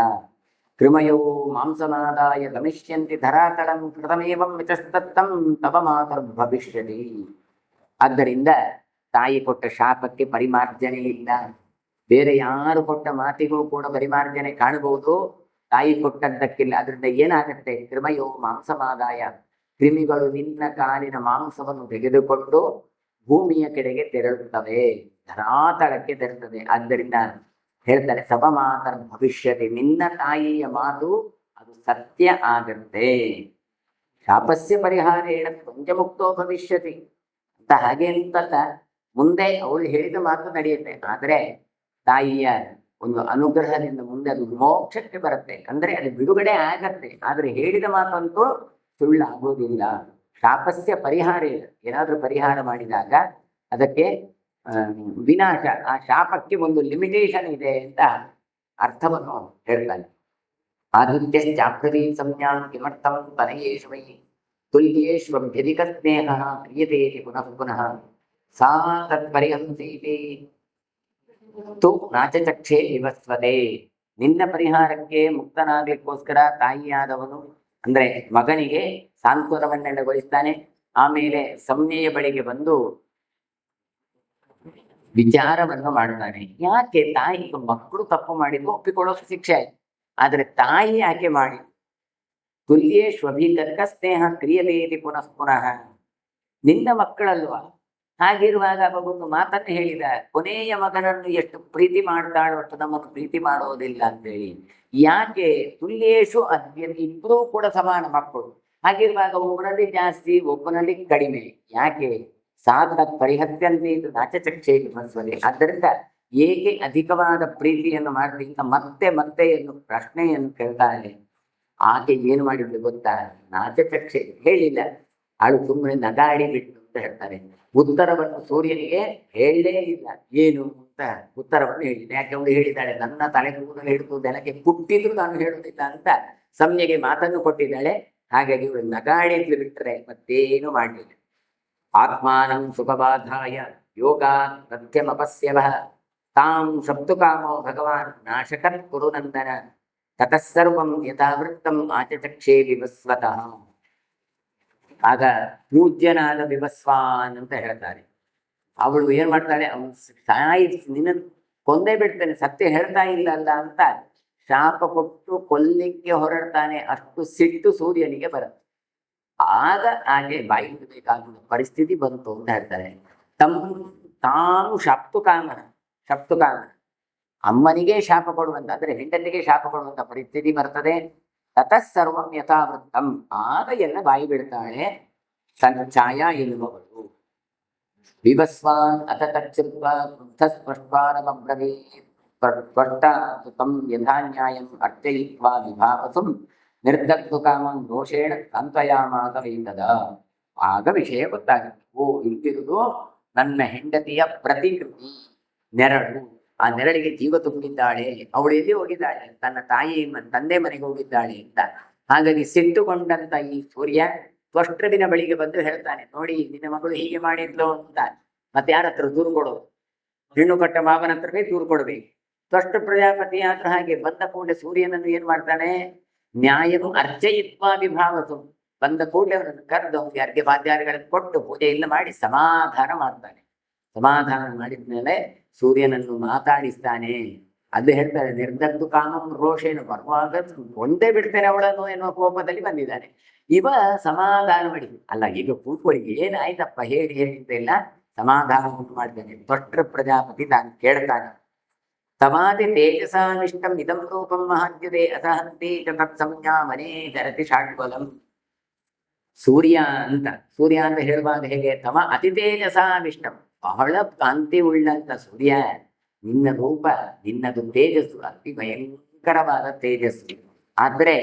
ಕೃಮಯೋ ಮಾಂಸಮಾದಾಯ ಗಮಿಷ್ಯಂತಿ ಧರಾತಳಂ ಕೃತಮೇವಂ ವಿಚಸ್ತತ್ತಂ ತವ ಮಾತರ್ಭವಿಷ್ಯತಿ. ಆದ್ದರಿಂದ ತಾಯಿ ಕೊಟ್ಟ ಶಾಪಕ್ಕೆ ಪರಿಮಾರ್ಜನೆ ಇಲ್ಲ. ಬೇರೆ ಯಾರು ಕೊಟ್ಟ ಮಾತಿಗೂ ಕೂಡ ಪರಿಮಾರ್ಜನೆ ಕಾಣಬಹುದು, ತಾಯಿ ಕೊಟ್ಟದ್ದಕ್ಕಿಲ್ಲ. ಅದರಿಂದ ಏನಾಗತ್ತೆ? ಕೃಮಯೋ ಮಾಂಸಮಾದಾಯ, ಕ್ರಿಮಿಗಳು ನಿನ್ನ ಕಾಲಿನ ಮಾಂಸವನ್ನು ತೆಗೆದುಕೊಂಡು ಭೂಮಿಯ ಕಡೆಗೆ ತೆರಳುತ್ತವೆ, ಧರಾತಳಕ್ಕೆ ತೆರಳುತ್ತದೆ. ಆದ್ದರಿಂದ ಹೇಳ್ತಾರೆ ಸಭ ಮಾತರ್ ಭವಿಷ್ಯತಿ, ನಿನ್ನ ತಾಯಿಯ ಮಾತು ಅದು ಸತ್ಯ ಆಗತ್ತೆ. ಶಾಪಸ್ಯ ಪರಿಹಾರೇಣ ಪಂಚಮುಕ್ತೋ ಭವಿಷ್ಯತಿ ಅಂತ ಹಾಗೆ ಅಂತಲ್ಲ, ಮುಂದೆ ಅವಳು ಹೇಳಿದ ಮಾತು ನಡೆಯುತ್ತೆ. ಆದ್ರೆ ತಾಯಿಯ ಒಂದು ಅನುಗ್ರಹದಿಂದ ಮುಂದೆ ಅದು ಮೋಕ್ಷಕ್ಕೆ ಬರುತ್ತೆ, ಅಂದ್ರೆ ಅದು ಬಿಡುಗಡೆ ಆಗತ್ತೆ. ಆದ್ರೆ ಹೇಳಿದ ಮಾತಂತೂ ಸುಳ್ಳಾಗೋದಿಲ್ಲ. ಶಾಪಸ್ಯ ಪರಿಹಾರ, ಏನಾದ್ರೂ ಪರಿಹಾರ ಮಾಡಿದಾಗ ಅದಕ್ಕೆ ವಿನಾಶ, ಆ ಶಾಪಕ್ಕೆ ಒಂದು ಲಿಮಿಟೇಷನ್ ಇದೆ ಅಂತ ಅರ್ಥವನ್ನು ಹೇಳ್ತಾನೆ. ಆದಿತ್ಯಶ್ಚಾಪ್ರತಿ ಸಂಜ್ಞಾಂ ಕಿಮರ್ಥಂ ತನಯೇಷು ವೈ ತುಲ್ಯೇಷ್ವಭ್ಯಧಿಕ ಸ್ನೇಹ ಕ್ರಿಯತೆ ಪುನಃ ಪುನಃ ಸಾ ತತ್ಪರಿಹಂಸೀತಿ ತು ನಾಚಚಕ್ಷೆ ವಿವಸ್ವತೆ. ನಿನ್ನ ಪರಿಹಾರಕ್ಕೆ ಮುಕ್ತನಾಗ್ಲಿಕ್ಕೋಸ್ಕರ ತಾಯಿಯಾದವನು ಅಂದ್ರೆ ಮಗನಿಗೆ ಸಾಂತ್ವನವನ್ನೆಡೆಗೊಳಿಸ್ತಾನೆ. ಆಮೇಲೆ ಸಂಜ್ಞೆಯ ಬಳಿಗೆ ಬಂದು ವಿಚಾರವನ್ನು ಮಾಡ್ತಾನೆ. ಯಾಕೆ? ತಾಯಿಗೆ ಮಕ್ಕಳು ತಪ್ಪು ಮಾಡಿದ್ದು ಒಪ್ಪಿಕೊಳ್ಳೋಕೆ ಶಿಕ್ಷೆ ಆಯ್ತು, ಆದ್ರೆ ತಾಯಿ ಯಾಕೆ ಮಾಡಿ ತುಲ್ಯೇಷ್ವಭೀಕರ್ಕ ಸ್ನೇಹ ಕ್ರಿಯಲೇತಿ ಪುನಃ ಪುನಃ. ನಿನ್ನ ಮಕ್ಕಳಲ್ವಾ? ಹಾಗಿರುವಾಗ ಒಂದು ಮಾತನ್ನು ಹೇಳಿದ, ಕೊನೆಯ ಮಗನನ್ನು ಎಷ್ಟು ಪ್ರೀತಿ ಮಾಡ್ತಾಳೋ ಅಷ್ಟು ನಮ್ಮನ್ನು ಪ್ರೀತಿ ಮಾಡೋದಿಲ್ಲ ಅಂತೇಳಿ. ಯಾಕೆ? ತುಲ್ಯೇಶು ಅದ್ಯತೆ, ಇಬ್ಬರೂ ಕೂಡ ಸಮಾನ ಮಕ್ಕಳು. ಹಾಗಿರುವಾಗ ಒಬ್ಬನಲ್ಲಿ ಜಾಸ್ತಿ ಒಬ್ಬನಲ್ಲಿ ಕಡಿಮೆ. ಯಾಕೆ? ಸಾಧನ ಪರಿಹತ್ಯಂತೆ ನಾಚಚಕ್ಷೆ ವಿವಸ್ವತೆ. ಆದ್ದರಿಂದ ಏಕೆ ಅಧಿಕವಾದ ಪ್ರೀತಿಯನ್ನು ಮಾಡಲಿಕ್ಕೆ ಮತ್ತೆ ಮತ್ತೆ ಎಂದು ಪ್ರಶ್ನೆಯನ್ನು ಕೇಳ್ತಾನೆ. ಆಕೆ ಏನು ಮಾಡಿದ್ಲು ಗೊತ್ತಾ? ನಾಚಚಕ್ಷೆ ಹೇಳಿಲ್ಲ, ಅವಳು ಸುಮ್ಮನೆ ನಗಾಡಿ ಬಿಟ್ಟು ಅಂತ ಹೇಳ್ತಾರೆ. ಉತ್ತರವನ್ನು ಸೂರ್ಯನಿಗೆ ಹೇಳಲೇ ಇಲ್ಲ. ಏನು ಅಂತ ಉತ್ತರವನ್ನು ಹೇಳಿಲ್ಲ. ಯಾಕೆ? ಅವಳು ಹೇಳಿದ್ದಾಳೆ, ನನ್ನ ತಲೆ ಕೂದಲು ಹಿಡಿದು ನೆಲಕ್ಕೆ ಕುಟ್ಟಿದ್ರು ನಾನು ಹೇಳುತ್ತಿಲ್ಲ ಅಂತ ಸಂಜ್ಞೆಗೆ ಮಾತನ್ನು ಕೊಟ್ಟಿದ್ದಾಳೆ. ಹಾಗಾಗಿ ಇವಳು ನಗಾಡಿದ್ಲು ಬಿಟ್ಟರೆ ಮತ್ತೇನು ಮಾಡಲಿಲ್ಲ. ಆತ್ಮಾನಂ ಸುಖಬಾಧಾಯ ಯೋಗಾತ್ ತಥ್ಯಮಪಸ್ಯವ ತಾಂ ಶಬ್ದುಕಾಮೋ ಭಗವಾನ್ ನಾಶಕತ್ ಕುರುನಂದನ ತತಃಸರ್ವಂ ಯಥಾವೃತ್ತಂ ಆಚಚಕ್ಷೇ ವಿವಸ್ವತಃ. ಆಗ ಪೂಜ್ಯನಾದ ವಿವಸ್ವಾನ್ ಅಂತ ಹೇಳ್ತಾರೆ. ಅವಳು ಏನ್ ಮಾಡ್ತಾಳೆ? ಅವನು ಸಾಯಿ ನಿನ್ನ ಕೊಂದೇ ಬಿಡ್ತಾನೆ, ಸತ್ಯ ಹೇಳ್ತಾ ಇಲ್ಲ ಅಲ್ಲ ಅಂತ ಶಾಪ ಕೊಟ್ಟು ಕೊಲ್ಲಿಕ್ಕೆ ಹೊರಡ್ತಾನೆ. ಅಷ್ಟು ಸಿಟ್ಟು ಸೂರ್ಯನಿಗೆ ಬರುತ್ತೆ. ಆಗ ಹಾಗೆ ಬಾಯಿ ಬೇಕಾದ ಪರಿಸ್ಥಿತಿ ಬಂತು ಅಂತ ಹೇಳ್ತಾರೆ. ತಾನು ಶಪ್ತುಕಾಮನ ಅಮ್ಮನಿಗೆ ಶಾಪ ಕೊಡುವಂತ, ಅಂದ್ರೆ ಹೆಂಡತಿಗೆ ಶಾಪ ಕೊಡುವಂತ ಪರಿಸ್ಥಿತಿ ಬರ್ತದೆ. ತತಃಸರ್ವಂ ಯಥಾವೃತ್ತಂ, ಆಗ ಎಲ್ಲ ಬಾಯಿ ಬಿಡ್ತಾಳೆ ಸಂಚಾಯ ಎನ್ನುವವಳು. ವಿವಸ್ವಾನ್ ಅತ ತಚ್ಚಿತ್ವ ಸ್ಪಷ್ಟವಾನಮಬ್ರವೀತ್ ಸ್ಪಷ್ಟಂ ಯಥಾ ನ್ಯಾಯಂ ಅರ್ಚಯಿತ್ವಾ ವಿಭಾವಸುಂ ನಿರ್ದಗ್ಧು ಕಾಮಂ ದೋಷೇಣ ಸಾಂತ್ವಯಾಮಾಸ ವೈತದ. ಆಗ ವಿಷಯ ಗೊತ್ತಾಗುತ್ತೆ. ಓ, ಇಲ್ಲಿರುವುದು ನನ್ನ ಹೆಂಡತಿಯ ಪ್ರತಿಕೃತಿ, ನೆರಳು. ಆ ನೆರಳಿಗೆ ಜೀವ ತುಂಬಿದ್ದಾಳೆ. ಅವಳು ಎಲ್ಲಿ ಹೋಗಿದ್ದಾಳೆ? ತನ್ನ ತಾಯಿ ತಂದೆ ಮನೆಗೆ ಹೋಗಿದ್ದಾಳೆ ಅಂತ. ಹಾಗಾಗಿ ಸಿಟ್ಟುಕೊಂಡಂತ ಈ ಸೂರ್ಯ ತ್ವಷ್ಟೃವಿನ ಬಳಿಗೆ ಬಂದು ಹೇಳ್ತಾನೆ, ನೋಡಿ ನಿನ್ನ ಮಗಳು ಹೀಗೆ ಮಾಡಿದ್ಲು ಅಂತ. ಮತ್ತೆ ಯಾರ ಹತ್ರ ದೂರು ಕೊಡೋದು? ಹೆಣ್ಣು ಕಟ್ಟ ಮಾವನ ಹತ್ರವೇ ದೂರು ಕೊಡ್ಬೇಕು. ತ್ವಷ್ಟ ಪ್ರಜಾಪತಿ ಆದ್ರೂ ಹಾಗೆ ಬಂದ ಕೂಡಲೇ ಸೂರ್ಯನನ್ನು ಏನ್ ಮಾಡ್ತಾನೆ? ನ್ಯಾಯವು ಅರ್ಚಯಿತ್ವಾ ವಿಭಾವಸು, ಬಂದ ಕೂಡಲೇ ಅವನನ್ನು ಕರೆದು ಯಾರಿಗೆ ವಾದ್ಯಾರಿಗಳನ್ನು ಕೊಟ್ಟು ಪೂಜೆಯನ್ನು ಮಾಡಿ ಸಮಾಧಾನ ಮಾಡ್ತಾನೆ. ಸಮಾಧಾನ ಮಾಡಿದ್ಮೇಲೆ ಸೂರ್ಯನನ್ನು ಮಾತಾಡಿಸ್ತಾನೆ. ಅದು ಹೇಳ್ತಾರೆ, ನಿರ್ದದ್ದು ಕಾಮಂ ರೋಷೇನು, ಬರುವಾಗ ಒಂದೇ ಬಿಡ್ತೇನೆ ಅವಳನ್ನು ಎನ್ನುವ ಕೋಪದಲ್ಲಿ ಬಂದಿದ್ದಾನೆ. ಇವ ಸಮಾಧಾನ ಮಾಡಿ, ಅಲ್ಲ ಈಗ ಕೂತ್ಕೊಳ್ಳಿ ಏನಾಯ್ತಪ್ಪ ಹೇಳಿ ಹೇಳಿದ್ದೆಲ್ಲ ಸಮಾಧಾನ ಉಂಟು ಮಾಡ್ತಾನೆ. ತ್ವಷ್ಟೃ ಪ್ರಜಾಪತಿ ತಾನು ಕೇಳ್ತಾನೆ, ತಮಾದಿ ತೇಜಸಾವಿಷ್ಟಂ ಇದಂ ರೂಪಂ ಮಹಾದ್ಯತೆ ಅಸಹಂತಿ ತತ್ಸಂಜ್ಞಾ ಮನೇ ಧರತಿ ಷಾಡ್ಬಲಂ. ಸೂರ್ಯ ಅಂತ ಹೇಳುವಾಗ ಹೇಗೆ, ತಮ ಅತಿ ತೇಜಸಾವಿಷ್ಟಂ, ಬಹಳ ಕಾಂತಿ ಉಳ್ಳಂತ ಸೂರ್ಯ, ನಿನ್ನ ರೂಪ, ನಿನ್ನದು ತೇಜಸ್ಸು ಅತಿ ಭಯಂಕರವಾದ ತೇಜಸ್ಸು. ಆದ್ರೆ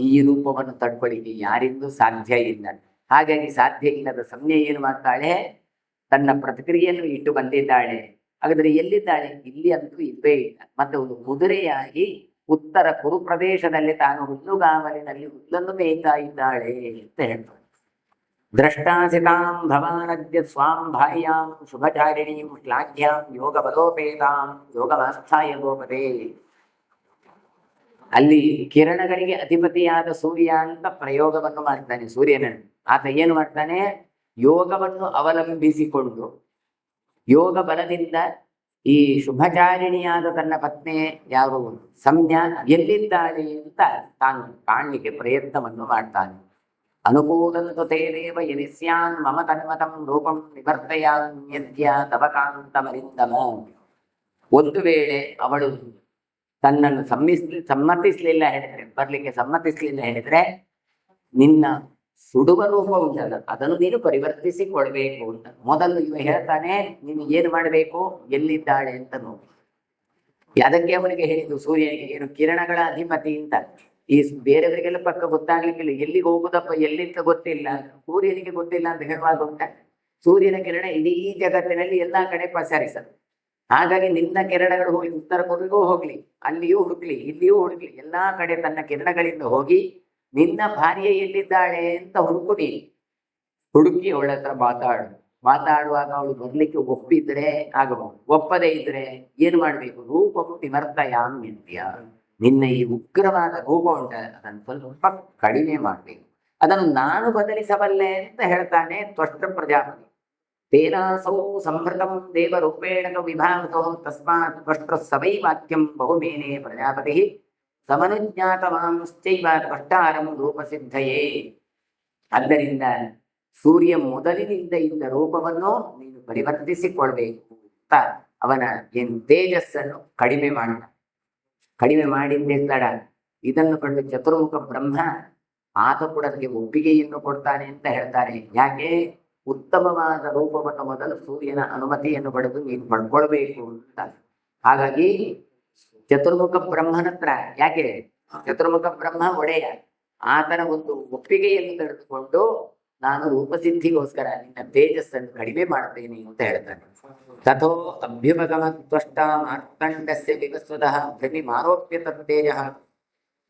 ಈ ರೂಪವನ್ನು ತಡ್ಕೊಳ್ಳಿಕ್ಕೆ ಯಾರಿಂದೂ ಸಾಧ್ಯ ಇಲ್ಲ. ಹಾಗಾಗಿ ಸಾಧ್ಯ ಇಲ್ಲದ ಸಂಜ್ಞೆ ಏನು ಮಾಡ್ತಾಳೆ, ತನ್ನ ಪ್ರತಿಕ್ರಿಯೆಯನ್ನು ಇಟ್ಟು ಬಂದಿದ್ದಾಳೆ. ಹಾಗಾದ್ರೆ ಎಲ್ಲಿದ್ದಾಳೆ? ಇಲ್ಲಿ ಅಂತೂ ಇಲ್ಲವೇ ಇಲ್ಲ. ಮತ್ತೆ ಒಂದು ಕುದುರೆಯಾಗಿ ಉತ್ತರ ಕುರು ಪ್ರದೇಶದಲ್ಲಿ ತಾನು ಹುಲ್ಲುಗಾವಲಿನಲ್ಲಿ ಹುಲ್ಲನ್ನು ಮೇಯ್ತಾ ಇದ್ದಾಳೆ ಅಂತ ಹೇಳ್ತಾಳೆ. ದ್ರಷ್ಟಾಸಿತಾಂ ಭವಾನದ್ಯ ಸ್ವಾಂ ಭಾರ್ಯಾಂ ಶುಭಚಾರಿಣೀಂ ಶ್ಲಾಘ್ಯಾಂ ಯೋಗ ಬಲೋಪೇತಾಂ ಯೋಗಮಾಸ್ಥಾಯ ಗೋಪತೆ. ಅಲ್ಲಿ ಕಿರಣಗಳಿಗೆ ಅಧಿಪತಿಯಾದ ಸೂರ್ಯ ಅಂತ ಪ್ರಯೋಗವನ್ನು ಮಾಡ್ತಾನೆ ಸೂರ್ಯನನ್ನು. ಆತ ಏನು ಮಾಡ್ತಾನೆ, ಯೋಗವನ್ನು ಅವಲಂಬಿಸಿಕೊಂಡು ಯೋಗ ಬಲದಿಂದ ಈ ಶುಭಚಾರಿಣಿಯಾದ ತನ್ನ ಪತ್ನಿ ಯಾರು ಸಂಜ್ಞಾ ಎಲ್ಲಿದ್ದಾಳೆ ಅಂತ ತಾನು ಕಾಣಲಿಕ್ಕೆ ಪ್ರಯತ್ನವನ್ನು ಮಾಡ್ತಾನೆ. ಅನುಕೂಲಂತು ತೇರೇವ ಯನಿಸ್ಯಾನ್ ಮಮ ತನ್ಮತಂ ರೂಪಂ ನಿವರ್ತಯಾನ್ಯದ್ಯ ತವ ಕಾಂತಮರಿಂದಮ. ಒಂದು ವೇಳೆ ಅವಳು ತನ್ನನ್ನು ಸಮ್ಮತಿಸ್ಲಿಲ್ಲ ಹೇಳಿದ್ರೆ, ಬರ್ಲಿಕ್ಕೆ ಸಮ್ಮತಿಸ್ಲಿಲ್ಲ ಹೇಳಿದ್ರೆ, ನಿನ್ನ ಸುಡುವ ರೂಪ ಉಂಟಲ್ಲ ಅದನ್ನು ನೀನು ಪರಿವರ್ತಿಸಿಕೊಳ್ಬೇಕು ಅಂತ ಮೊದಲು ಇವ ಹೇಳ್ತಾನೆ. ನೀನು ಏನು ಮಾಡಬೇಕು, ಎಲ್ಲಿದ್ದಾಳೆ ಅಂತ ನೋಡಿ. ಅದಕ್ಕೆ ಅವನಿಗೆ ಹೇಳಿದ್ದು ಸೂರ್ಯನಿಗೆ, ಏನು ಕಿರಣಗಳ ಅಧಿಪತಿ ಅಂತ. ಈ ಬೇರೆಯವರಿಗೆಲ್ಲ ಪಕ್ಕ ಗೊತ್ತಾಗ್ಲಿಕ್ಕಿಲ್ಲ, ಎಲ್ಲಿಗೆ ಹೋಗುದಪ್ಪ ಎಲ್ಲಿಂದ ಗೊತ್ತಿಲ್ಲ, ಸೂರ್ಯನಿಗೆ ಗೊತ್ತಿಲ್ಲ ಅಂತ ಹೇಳುವಾಗ ಉಂಟ. ಸೂರ್ಯನ ಕಿರಣ ಇಡೀ ಜಗತ್ತಿನಲ್ಲಿ ಎಲ್ಲಾ ಕಡೆ ಪಸರಿಸದು. ಹಾಗಾಗಿ ನಿನ್ನ ಕಿರಣಗಳು ಹೋಗಿ ಉತ್ತರ ಕೊರಿಗೂ ಹೋಗ್ಲಿ, ಅಲ್ಲಿಯೂ ಹುಡುಕ್ಲಿ, ಇಲ್ಲಿಯೂ ಹುಡುಕ್ಲಿ, ಎಲ್ಲಾ ಕಡೆ ತನ್ನ ಕಿರಣಗಳಿಂದ ಹೋಗಿ ನಿನ್ನ ಭಾರ್ಯ ಎಲ್ಲಿದ್ದಾಳೆ ಅಂತ ಹುಡುಕಿ ಅವಳ ಹತ್ರ ಮಾತಾಡುವಾಗ ಅವಳು ಬರ್ಲಿಕ್ಕೆ ಒಪ್ಪಿದ್ರೆ ಆಗಬಹುದು, ಒಪ್ಪದೇ ಇದ್ರೆ ಏನು ಮಾಡ್ಬೇಕು, ರೂಪವು ನಿವರ್ತಯಾಮ್ಯಂತ್ಯ. ನಿನ್ನ ಈ ಉಗ್ರವಾದ ರೂಪ ಉಂಟ ಅದನ್ನು ಸ್ವಲ್ಪ ಕಡಿಮೆ ಮಾಡ್ಬೇಕು, ಅದನ್ನು ನಾನು ಬದಲಿಸಬಲ್ಲೆ ಅಂತ ಹೇಳ್ತಾನೆ ತ್ವಷ್ಟೃ ಪ್ರಜಾಪತಿ. ತೇನಾಸೌ ಸಂಭೃತಂ ದೇವರೂಪೇಣ ವಿಭಾವಿತೋ ತಸ್ಮಾತ್ ತ್ವಷ್ಟೃ ಸವೈ ವಾಕ್ಯಂ ಬಹುಮೇನೆ ಪ್ರಜಾಪತಿ ಸಮನುಜ್ಞಾತವಾಂಶ್ಚೈವ ತ್ವಷ್ಟಾರಂ ರೂಪಸಿದ್ಧಯೇ. ಆದ್ದರಿಂದ ಸೂರ್ಯ ಮೊದಲಿನಿಂದ ಇದ್ದ ರೂಪವನ್ನು ನೀನು ಪರಿವರ್ತಿಸಿಕೊಳ್ಬೇಕು ಅಂತ ಅವನ ತೇಜಸ್ಸನ್ನು ಕಡಿಮೆ ಮಾಡಿದ್ದೇ ತಡ. ಇದನ್ನು ಕಂಡು ಚತುರ್ಮುಖ ಬ್ರಹ್ಮ ಆತ ಕೂಡ ಅದಕ್ಕೆ ಒಪ್ಪಿಗೆಯನ್ನು ಕೊಡ್ತಾನೆ ಅಂತ ಹೇಳ್ತಾರೆ. ಯಾಕೆ? ಉತ್ತಮವಾದ ರೂಪವನ್ನು ಮೊದಲು ಸೂರ್ಯನ ಅನುಮತಿಯನ್ನು ಪಡೆದು ನೀನು ಪಡ್ಕೊಳ್ಬೇಕು ಅಂತ. ಹಾಗಾಗಿ ಚತುರ್ಮುಖ ಬ್ರಹ್ಮನ ಹತ್ರ, ಯಾಕೆ ಚತುರ್ಮುಖ ಬ್ರಹ್ಮ ಒಡೆಯ, ಆತನ ಒಂದು ಒಪ್ಪಿಗೆಯನ್ನು ತೆಗೆದುಕೊಂಡು ನಾನು ರೂಪಸಿದ್ಧಿಗೋಸ್ಕರ ನಿನ್ನ ತೇಜಸ್ಸನ್ನು ಕಡಿಮೆ ಮಾಡ್ತೇನೆ ಅಂತ ಹೇಳ್ತಾನೆ. ತಥೋ ಅಭ್ಯುಪಗಮ ತ್ವಷ್ಟ ಮಾರ್ಕಂಡಸ್ಯ ವಿವಸ್ವತಃ ಭ್ರಮಿ ಮಾರೋಪ್ಯ ತತ್ತೇಜ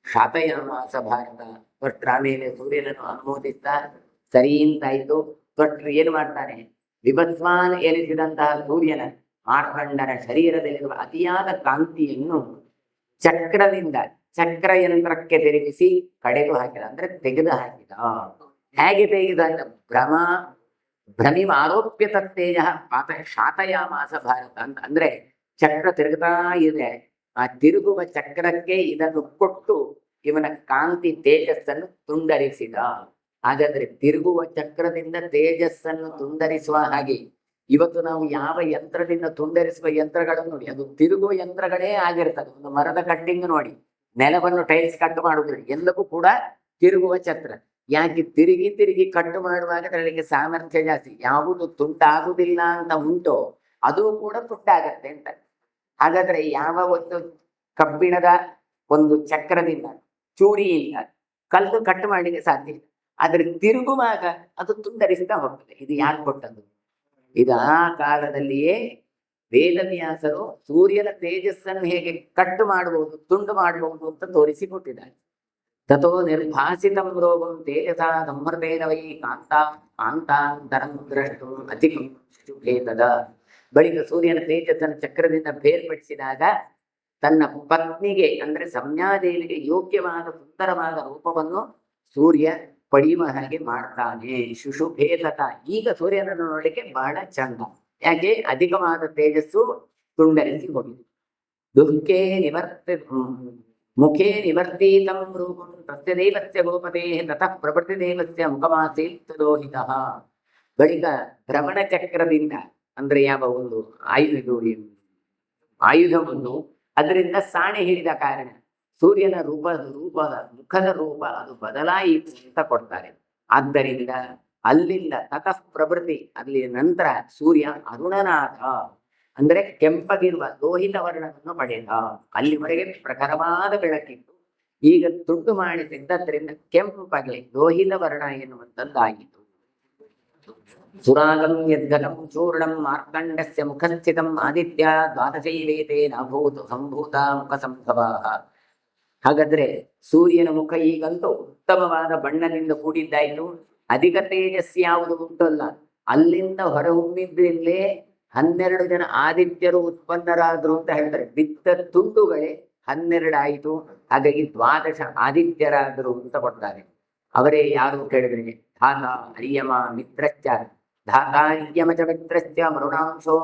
ಶಾತಯಾಮಾಸ ಭಾರತ. ತ್ವಷ್ಟ್ರ ಆಮೇಲೆ ಸೂರ್ಯನನ್ನು ಅನುಮೋದಿಸ್ತಾ ಸರಿ ಅಂತಾಯ್ತು. ತ್ವಷ್ಟ್ರ ಏನು ಮಾಡ್ತಾನೆ, ವಿಭಸ್ವಾನ್ ಎನಿಸಿದಂತಹ ಸೂರ್ಯನ ಮಾರ್ಕಂಡನ ಶರೀರದಲ್ಲಿರುವ ಅತಿಯಾದ ಕಾಂತಿಯನ್ನು ಚಕ್ರದಿಂದ ಚಕ್ರಯಂತ್ರಕ್ಕೆ ತಿರುಗಿಸಿ ಕಡೆಗೂ ಹಾಕಿದ, ಅಂದ್ರೆ ತೆಗೆದು ಹಾಕಿದ. ಹೇಗೆ ತೆಗೆದ? ಭ್ರಮಿ ಆರೋಪ್ಯ ತತ್ತೇಜ ಪಾತ ಶಾತಯಾಮಾಸ ಭಾರತ ಅಂತ. ಅಂದ್ರೆ ಚಕ್ರ ತಿರುಗುತ್ತಾ ಇದೆ, ಆ ತಿರುಗುವ ಚಕ್ರಕ್ಕೆ ಇದನ್ನು ಕೊಟ್ಟು ಇವನ ಕಾಂತಿ ತೇಜಸ್ಸನ್ನು ತುಂಡರಿಸಿದ. ಹಾಗಾದ್ರೆ ತಿರುಗುವ ಚಕ್ರದಿಂದ ತೇಜಸ್ಸನ್ನು ತುಂಡರಿಸುವ ಹಾಗೆ ಇವತ್ತು ನಾವು ಯಾವ ಯಂತ್ರದಿಂದ ತುಂಡರಿಸುವ ಯಂತ್ರಗಳನ್ನು ನೋಡಿ, ಅದು ತಿರುಗುವ ಯಂತ್ರಗಳೇ ಆಗಿರ್ತದೆ. ಒಂದು ಮರದ ಕಟ್ಟಿಂಗ್ ನೋಡಿ, ನೆಲವನ್ನು ಟೈಲ್ಸ್ ಕಟ್ಟು ಮಾಡುವುದು ಎಲ್ಲವೂ ಕೂಡ ತಿರುಗುವ ಚಕ್ರ. ಯಾಕೆ? ತಿರುಗಿ ತಿರುಗಿ ಕಟ್ಟು ಮಾಡುವಾಗ ಅದರಲ್ಲಿ ಸಾಮರ್ಥ್ಯ ಜಾಸ್ತಿ. ಯಾವುದು ತುಂಟಾಗುವುದಿಲ್ಲ ಅಂತ ಉಂಟೋ ಅದು ಕೂಡ ತುಂಟಾಗತ್ತೆ ಅಂತ. ಹಾಗಾದ್ರೆ ಯಾವ ಒಂದು ಕಬ್ಬಿಣದ ಒಂದು ಚಕ್ರದಿಂದ ಚೂರಿಯಿಂದ ಕಲ್ಲು ಕಟ್ಟು ಮಾಡಲಿಕ್ಕೆ ಸಾಧ್ಯ ಇಲ್ಲ, ಆದ್ರೆ ತಿರುಗುವಾಗ ಅದು ತುಂಡರಿಸ್ತಾ ಹೋಗ್ತದೆ. ಇದು ಯಾರು ಕೊಟ್ಟದ್ದು? ಇದು ಆ ಕಾಲದಲ್ಲಿಯೇ ವೇದವ್ಯಾಸರು ಸೂರ್ಯನ ತೇಜಸ್ಸನ್ನು ಹೇಗೆ ಕಟ್ಟು ಮಾಡಬಹುದು, ತುಂಡು ಮಾಡಬಹುದು ಅಂತ ತೋರಿಸಿಕೊಟ್ಟಿದ್ದಾರೆ. ತಥೋ ನಿರ್ಭಾಸಿತಂ ರೋಗಂ ತೇಜಸಾ ಸಂಹೃತೇನ ವೈ ಕಾಂತಾಂತರಂ ದ್ರಷ್ಟು ಅಧಿಕಂ ಶುಭೇತದ. ಬಳಿಕ ಸೂರ್ಯನ ತೇಜಸ್ಸನ್ನು ಚಕ್ರದಿಂದ ಬೇರ್ಪಡಿಸಿದಾಗ ತನ್ನ ಪತ್ನಿಗೆ ಅಂದ್ರೆ ಸಂಜ್ಞಾದೇವಿಗೆ ಯೋಗ್ಯವಾದ ಸುಂದರವಾದ ರೂಪವನ್ನು ಸೂರ್ಯ ಪಡೆಯುವ ಹಾಗೆ ಮಾಡ್ತಾನೆ. ಶುಶುಭೇತತ, ಈಗ ಸೂರ್ಯನನ್ನು ನೋಡಲಿಕ್ಕೆ ಬಹಳ ಚಂದ. ಯಾಕೆ? ಅಧಿಕವಾದ ತೇಜಸ್ಸು ತುಂಡರಿಸಿ ಹೋಗಿದೆ. ದುಃಖೇ ಮುಖೇ ನಿವರ್ತೀತಂ ರೂಪಂ ತಸ್ಯ ದೇವಸ್ಯ ಗೋಪತೆ ತತಃ ಪ್ರಭೃತಿ ದೇವಸ್ಯ ಮುಖಮಾಸೀತ್ ಲೋಹಿತಃ. ಬಳಿಕ ಭ್ರಮಣ ಚಕ್ರದಿಂದ, ಅಂದ್ರೆ ಯಾವ ಒಂದು ಆಯುಧವನ್ನು ಅದರಿಂದ ಸಾಣೆ ಹಿಡಿದ ಕಾರಣ ಸೂರ್ಯನ ಮುಖದ ರೂಪ ಅದು ಬದಲಾಯಿತು ಅಂತ ಕೊಡ್ತಾರೆ. ಆದ್ದರಿಂದ ಅಲ್ಲಿಂದ ತತಃ ಪ್ರಭೃತಿ, ಅಲ್ಲಿ ನಂತರ ಸೂರ್ಯ ಅರುಣನಾಥ, ಅಂದ್ರೆ ಕೆಂಪಗಿರುವ ಲೋಹಿತ ವರ್ಣವನ್ನು ಪಡೆದ. ಅಲ್ಲಿವರೆಗೆ ಪ್ರಖರವಾದ ಬೆಳಕಿತ್ತು, ಈಗ ತುಂಡು ಮಾಡಿಸಿದ್ದರಿಂದ ಕೆಂಪಗೆ ಲೋಹಿತ ವರ್ಣ ಎನ್ನುವಂತದ್ದಾಗಿತ್ತು. ಸುರಾಗಂ ಯದ್ಗತಂ ಚೂರ್ಣಂ ಮಾರ್ಕಂಡಸ್ಯ ಮುಖಸ್ಥಿತಂ ಆದಿತ್ಯ ದ್ವಾದಶೈವೇತೆ ನಭೂತ ಸಂಭೂತ ಮುಖ ಸಂಭವ. ಹಾಗಾದ್ರೆ ಸೂರ್ಯನ ಮುಖ ಈಗಂತೂ ಉತ್ತಮವಾದ ಬಣ್ಣದಿಂದ ಕೂಡಿದ್ದಾಯಿತು. ಅಧಿಕ ತೇಜಸ್ಸು ಯಾವುದು ಉಂಟಲ್ಲ, ಅಲ್ಲಿಂದ ಹೊರಹೊಮ್ಮಿದ್ರಿಂದಲೇ 12 ಜನ ಆದಿತ್ಯರು ಉತ್ಪನ್ನರಾದ್ರು ಅಂತ ಹೇಳ್ತಾರೆ. ಬಿದ್ದ ತುಂಡುಗಳೇ 12 ಆಯಿತು. ಹಾಗಾಗಿ 12 ಆದಿತ್ಯರಾದರು ಅಂತ ಕೊಡ್ತಾರೆ. ಅವರೇ ಯಾರು ಕೇಳಿದ್ರೆ ಧಾತ ಅರಿಯಮ ಮಿತ್ರಶ್ಚ, ಧಾತಾರ್ಯಮ ಚ ಮಿತ್ರಶ್ಚ ಮರುಣಾಂಶೋ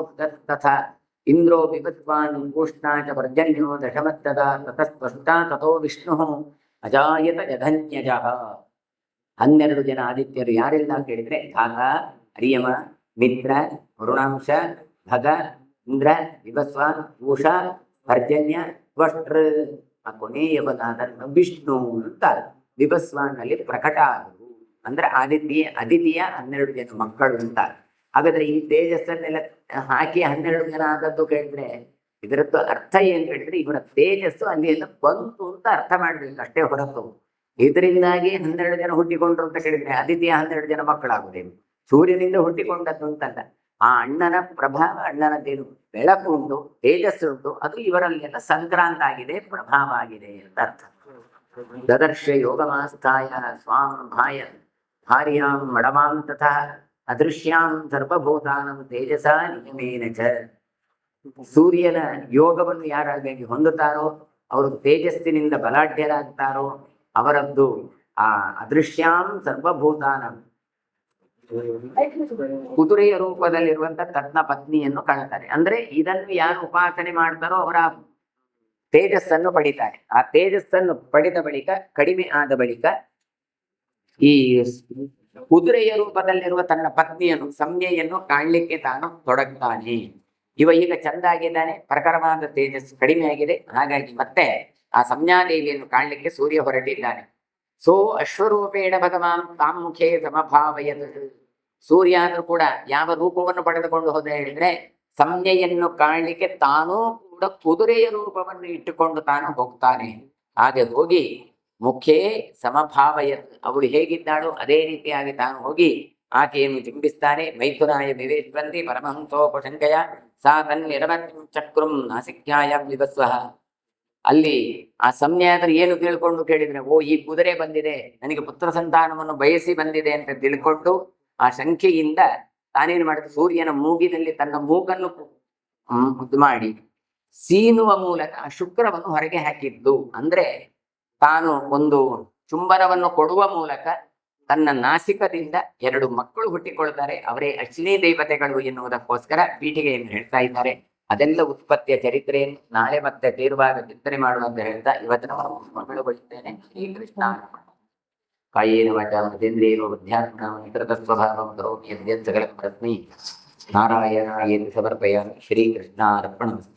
ತಥಾ ಇಂದ್ರೋ ಬಿಭತ್ವಾನ್ ಉಷ್ಣಾ ಚ ಪರ್ಜನ್ಯೋ ದಶಮತ್ತದ ತತಸ್ಪಷ್ಟಾ ತಥೋ ವಿಷ್ಣು ಅಜಾಯತ ಜಧನ್ಯಜಃ. 12 ಜನ ಆದಿತ್ಯರು ಯಾರೆಲ್ಲ ಕೇಳಿದ್ರೆ ಧಾತ ಅರಿಯಮ ಮಿತ್ರ ವರುಣಾಂಶ ಭಗ ಇಂದ್ರ ವಿಭಸ್ವಾನ್ ಉಷಾ ಪರ್ಜನ್ಯ ತ್ವಷ್ಟ್ರ. ಆ ಕೊನೆಯವನಾದ ವಿಷ್ಣು ಅಂತ ವಿಭಸ್ವಾನಲ್ಲಿ ಪ್ರಕಟ ಆದರು. ಅಂದ್ರೆ ಅದಿತಿಯ 12 ಜನ ಮಕ್ಕಳು ಅಂತ. ಹಾಗಾದ್ರೆ ಈ ತೇಜಸ್ಸನ್ನೆಲ್ಲ ಹಾಕಿ 12 ಜನ ಆದದ್ದು ಕೇಳಿದ್ರೆ ಇದರದ್ದು ಅರ್ಥ ಏನ್ ಕೇಳಿದ್ರೆ ಇವರ ತೇಜಸ್ಸು ಅಲ್ಲಿ ಎಲ್ಲ ಬಂತು ಅಂತ ಅರ್ಥ ಮಾಡ್ಬೇಕು ಅಷ್ಟೇ ಹೊರತು ಇದರಿಂದಾಗಿ 12 ಜನ ಹುಟ್ಟಿಕೊಂಡ್ರು ಅಂತ ಕೇಳಿದ್ರೆ ಅದಿತಿಯ 12 ಜನ ಮಕ್ಕಳಾಗುವುದೇನು? ಸೂರ್ಯನಿಂದ ಹುಟ್ಟಿಕೊಂಡದ್ದು ಅಂತಲ್ಲ. ಆ ಅಣ್ಣನ ಪ್ರಭಾವ, ಅಣ್ಣನದೇನು ಬೆಳಕು ಉಂಟು, ತೇಜಸ್ಸು ಉಂಟು, ಅದು ಇವರಲ್ಲೆಲ್ಲ ಸಂಕ್ರಾಂತ ಆಗಿದೆ, ಪ್ರಭಾವ ಆಗಿದೆ ಅಂತ ಅರ್ಥ. ದದರ್ಶ ಯೋಗಮಾಸ್ಥಾಯ ಸ್ವಾಂ ಭಾರ್ಯಾಂ ಮಡಮಾಂ ತಥಾ ಅದೃಶ್ಯಾಂ ಸರ್ವಭೂತಾನಂ ತೇಜಸ ನಿಯಮೇನ ಚ. ಸೂರ್ಯನ ಯೋಗವನ್ನು ಯಾರಾಗಿ ಹೊಂದುತ್ತಾರೋ ಅವರು ತೇಜಸ್ಸಿನಿಂದ ಬಲಾಢ್ಯರಾಗ್ತಾರೋ ಅವರದ್ದು ಆ ಅದೃಶ್ಯಾಂ ಸರ್ವಭೂತಾನಂ, ಕುದುರೆಯ ರೂಪದಲ್ಲಿರುವಂತ ತನ್ನ ಪತ್ನಿಯನ್ನು ಕಾಣುತ್ತಾರೆ. ಅಂದ್ರೆ ಇದನ್ನು ಯಾರು ಉಪಾಸನೆ ಮಾಡ್ತಾರೋ ಅವರ ತೇಜಸ್ಸನ್ನು ಪಡಿತಾರೆ. ಆ ತೇಜಸ್ಸನ್ನು ಪಡೆದ ಬಳಿಕ, ಕಡಿಮೆ ಆದ ಬಳಿಕ ಈ ಕುದುರೆಯ ರೂಪದಲ್ಲಿರುವ ತನ್ನ ಪತ್ನಿಯನ್ನು ಸಂಜ್ಞೆಯನ್ನು ಕಾಣಲಿಕ್ಕೆ ತಾನು ತೊಡಗ್ತಾನೆ. ಇವ ಈಗ ಚಂದಾಗಿದ್ದಾನೆ, ಪ್ರಖರವಾದ ತೇಜಸ್ಸು ಕಡಿಮೆ ಆಗಿದೆ. ಹಾಗಾಗಿ ಮತ್ತೆ ಆ ಸಂಜ್ಞಾದೇವಿಯನ್ನು ಕಾಣಲಿಕ್ಕೆ ಸೂರ್ಯ ಹೊರಟಿದ್ದಾನೆ. ಸೋ ಅಶ್ವರೂಪೇಣ ಭಗವಾನ್ ತಾಮುಖೇ ಸಮಭಾವಯತ್. ಸೂರ್ಯ ಆದ್ರೂ ಕೂಡ ಯಾವ ರೂಪವನ್ನು ಪಡೆದುಕೊಂಡು ಹೋದ ಹೇಳಿದ್ರೆ ಸಂಜ್ಞೆಯನ್ನು ಕಾಣಲಿಕ್ಕೆ ತಾನೂ ಕೂಡ ಕುದುರೆಯ ರೂಪವನ್ನು ಇಟ್ಟುಕೊಂಡು ತಾನು ಹೋಗ್ತಾನೆ. ಹಾಗೆ ಹೋಗಿ ಮುಖೇ ಸಮಭಾವಯತ್, ಅವಳು ಹೇಗಿದ್ದಾಳು ಅದೇ ರೀತಿಯಾಗಿ ತಾನು ಹೋಗಿ ಆಕೆಯನ್ನು ಚಿಂಬಿಸ್ತಾನೆ. ಮೈಥುನಾಯ ವಿವೇಶ್ವಂತಿ ಪರಮಹಂಸೋಪಶಂಕಯ ಸಾ ತನ್ನಿರವತ್ಯಂ ಚಕ್ರಂ ನಾಸಿಕ್ಯಾಯ ವಿಭಸ್ವಃ. ಅಲ್ಲಿ ಆ ಸಂಜ್ಞಾದ್ರೆ ಏನು ತಿಳ್ಕೊಂಡು ಕೇಳಿದ್ರೆ, ಓ ಈ ಕುದುರೆ ಬಂದಿದೆ, ನನಗೆ ಪುತ್ರ ಸಂತಾನವನ್ನು ಬಯಸಿ ಬಂದಿದೆ ಅಂತ ತಿಳ್ಕೊಂಡು ಆ ಸಂಖ್ಯೆಯಿಂದ ತಾನೇನು ಮಾಡಿದ ಸೂರ್ಯನ ಮೂಗಿನಲ್ಲಿ ತನ್ನ ಮೂಗನ್ನು ಮಾಡಿ ಸೀನುವ ಮೂಲಕ ಆ ಶುಕ್ರವನ್ನು ಹೊರಗೆ ಹಾಕಿದ್ದು. ಅಂದ್ರೆ ತಾನು ಒಂದು ಚುಂಬನವನ್ನು ಕೊಡುವ ಮೂಲಕ ತನ್ನ ನಾಸಿಕದಿಂದ 2 ಮಕ್ಕಳು ಹುಟ್ಟಿಕೊಳ್ತಾರೆ. ಅವರೇ ಅಶ್ವಿನಿ ದೇವತೆಗಳು ಎನ್ನುವುದಕ್ಕೋಸ್ಕರ ಪೀಠಿಗೆಯನ್ನು ಹೇಳ್ತಾ ಇದ್ದಾರೆ. ಅದೆಲ್ಲ ಉತ್ಪತ್ತಿಯ ಚರಿತ್ರೆಯನ್ನು ನಾಳೆ ಮತ್ತೆ ತೀರ್ವಾಗ ಚಿಂತನೆ ಮಾಡುವಂತ ಹೇಳ್ತಾ ಇವತ್ತಿನ ಮಕ್ಕಳುಗಳಿದ್ದೇನೆ. ಶ್ರೀಕೃಷ್ಣ ಕಾಯೇನ ವಾಚ ಮತೇಂದ್ರಿಯೇಣ ಬುದ್ಧ್ಯಾತ್ಮನಾ ನಿಕೃತ ಸ್ವಭಾವಂ ಕರೋಮಿ ಯದ್ಯತ್ ಸಕಲಂ ಪರಸ್ಮೈ ನಾರಾಯಣಾಯೇತಿ ಸಮರ್ಪಯಾಮಿ. ಶ್ರೀಕೃಷ್ಣಾರ್ಪಣಮಸ್ತು.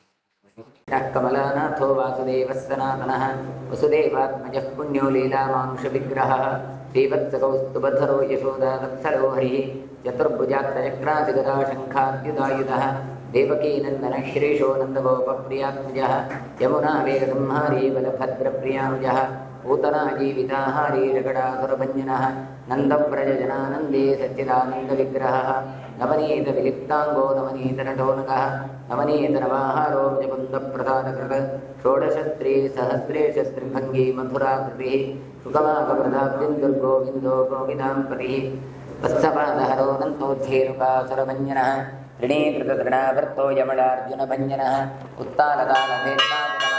ಕಮಲಾನಾಥೋ ವಾಸುದೇವಃ ಸನಾತನಃ ವಸುದೇವಾತ್ಮಜಃ ಪುಣ್ಯೋ ಲೀಲಾಮಾನುಷ ವಿಗ್ರಹಃ ಶ್ರೀವತ್ಸಕೌಸ್ತುಭಧರೋ ಯಶೋದಾವತ್ಸಲೋ ಹರಿಃ ಚತುರ್ಭುಜಾಕ್ಷರಕ್ರಾದಿಗದಾ ಶಂಖಾದ್ಯುಧಾಯುಧಃ ದೇವಕೀನಂದನ ಶ್ರೀಶೋ ನಂದಗೋಪಪ್ರಿಯಾತ್ಮಜಃ ಯಮುನಾ ವೇಗಸಂಹಾರೀ ಬಲಭದ್ರಪ್ರಿಯಾನುಜಃ पूतना जीविताहारी रगडासुरभञ्जनः नन्दव्रजजनानन्दे सच्चिदानन्दविग्रहः नवनीतविलिप्ताङ्गो नवनीतनटोनकः नवनीतनवाहारो मुकुन्दप्रसादकृत षोडशस्त्रीसहस्रेशस्त्रिभङ्गी मधुराकृतिः सुखमाकप्रदाब्दिन्दुर्गोविन्दो गोविदाम्पतिः वत्सपादहरो नन्तोद्धेनुकासुरभञ्जनः ऋणीकृततृणावर्तो यमलार्जुनभञ्जनः उत्तालकालभेत्तादनः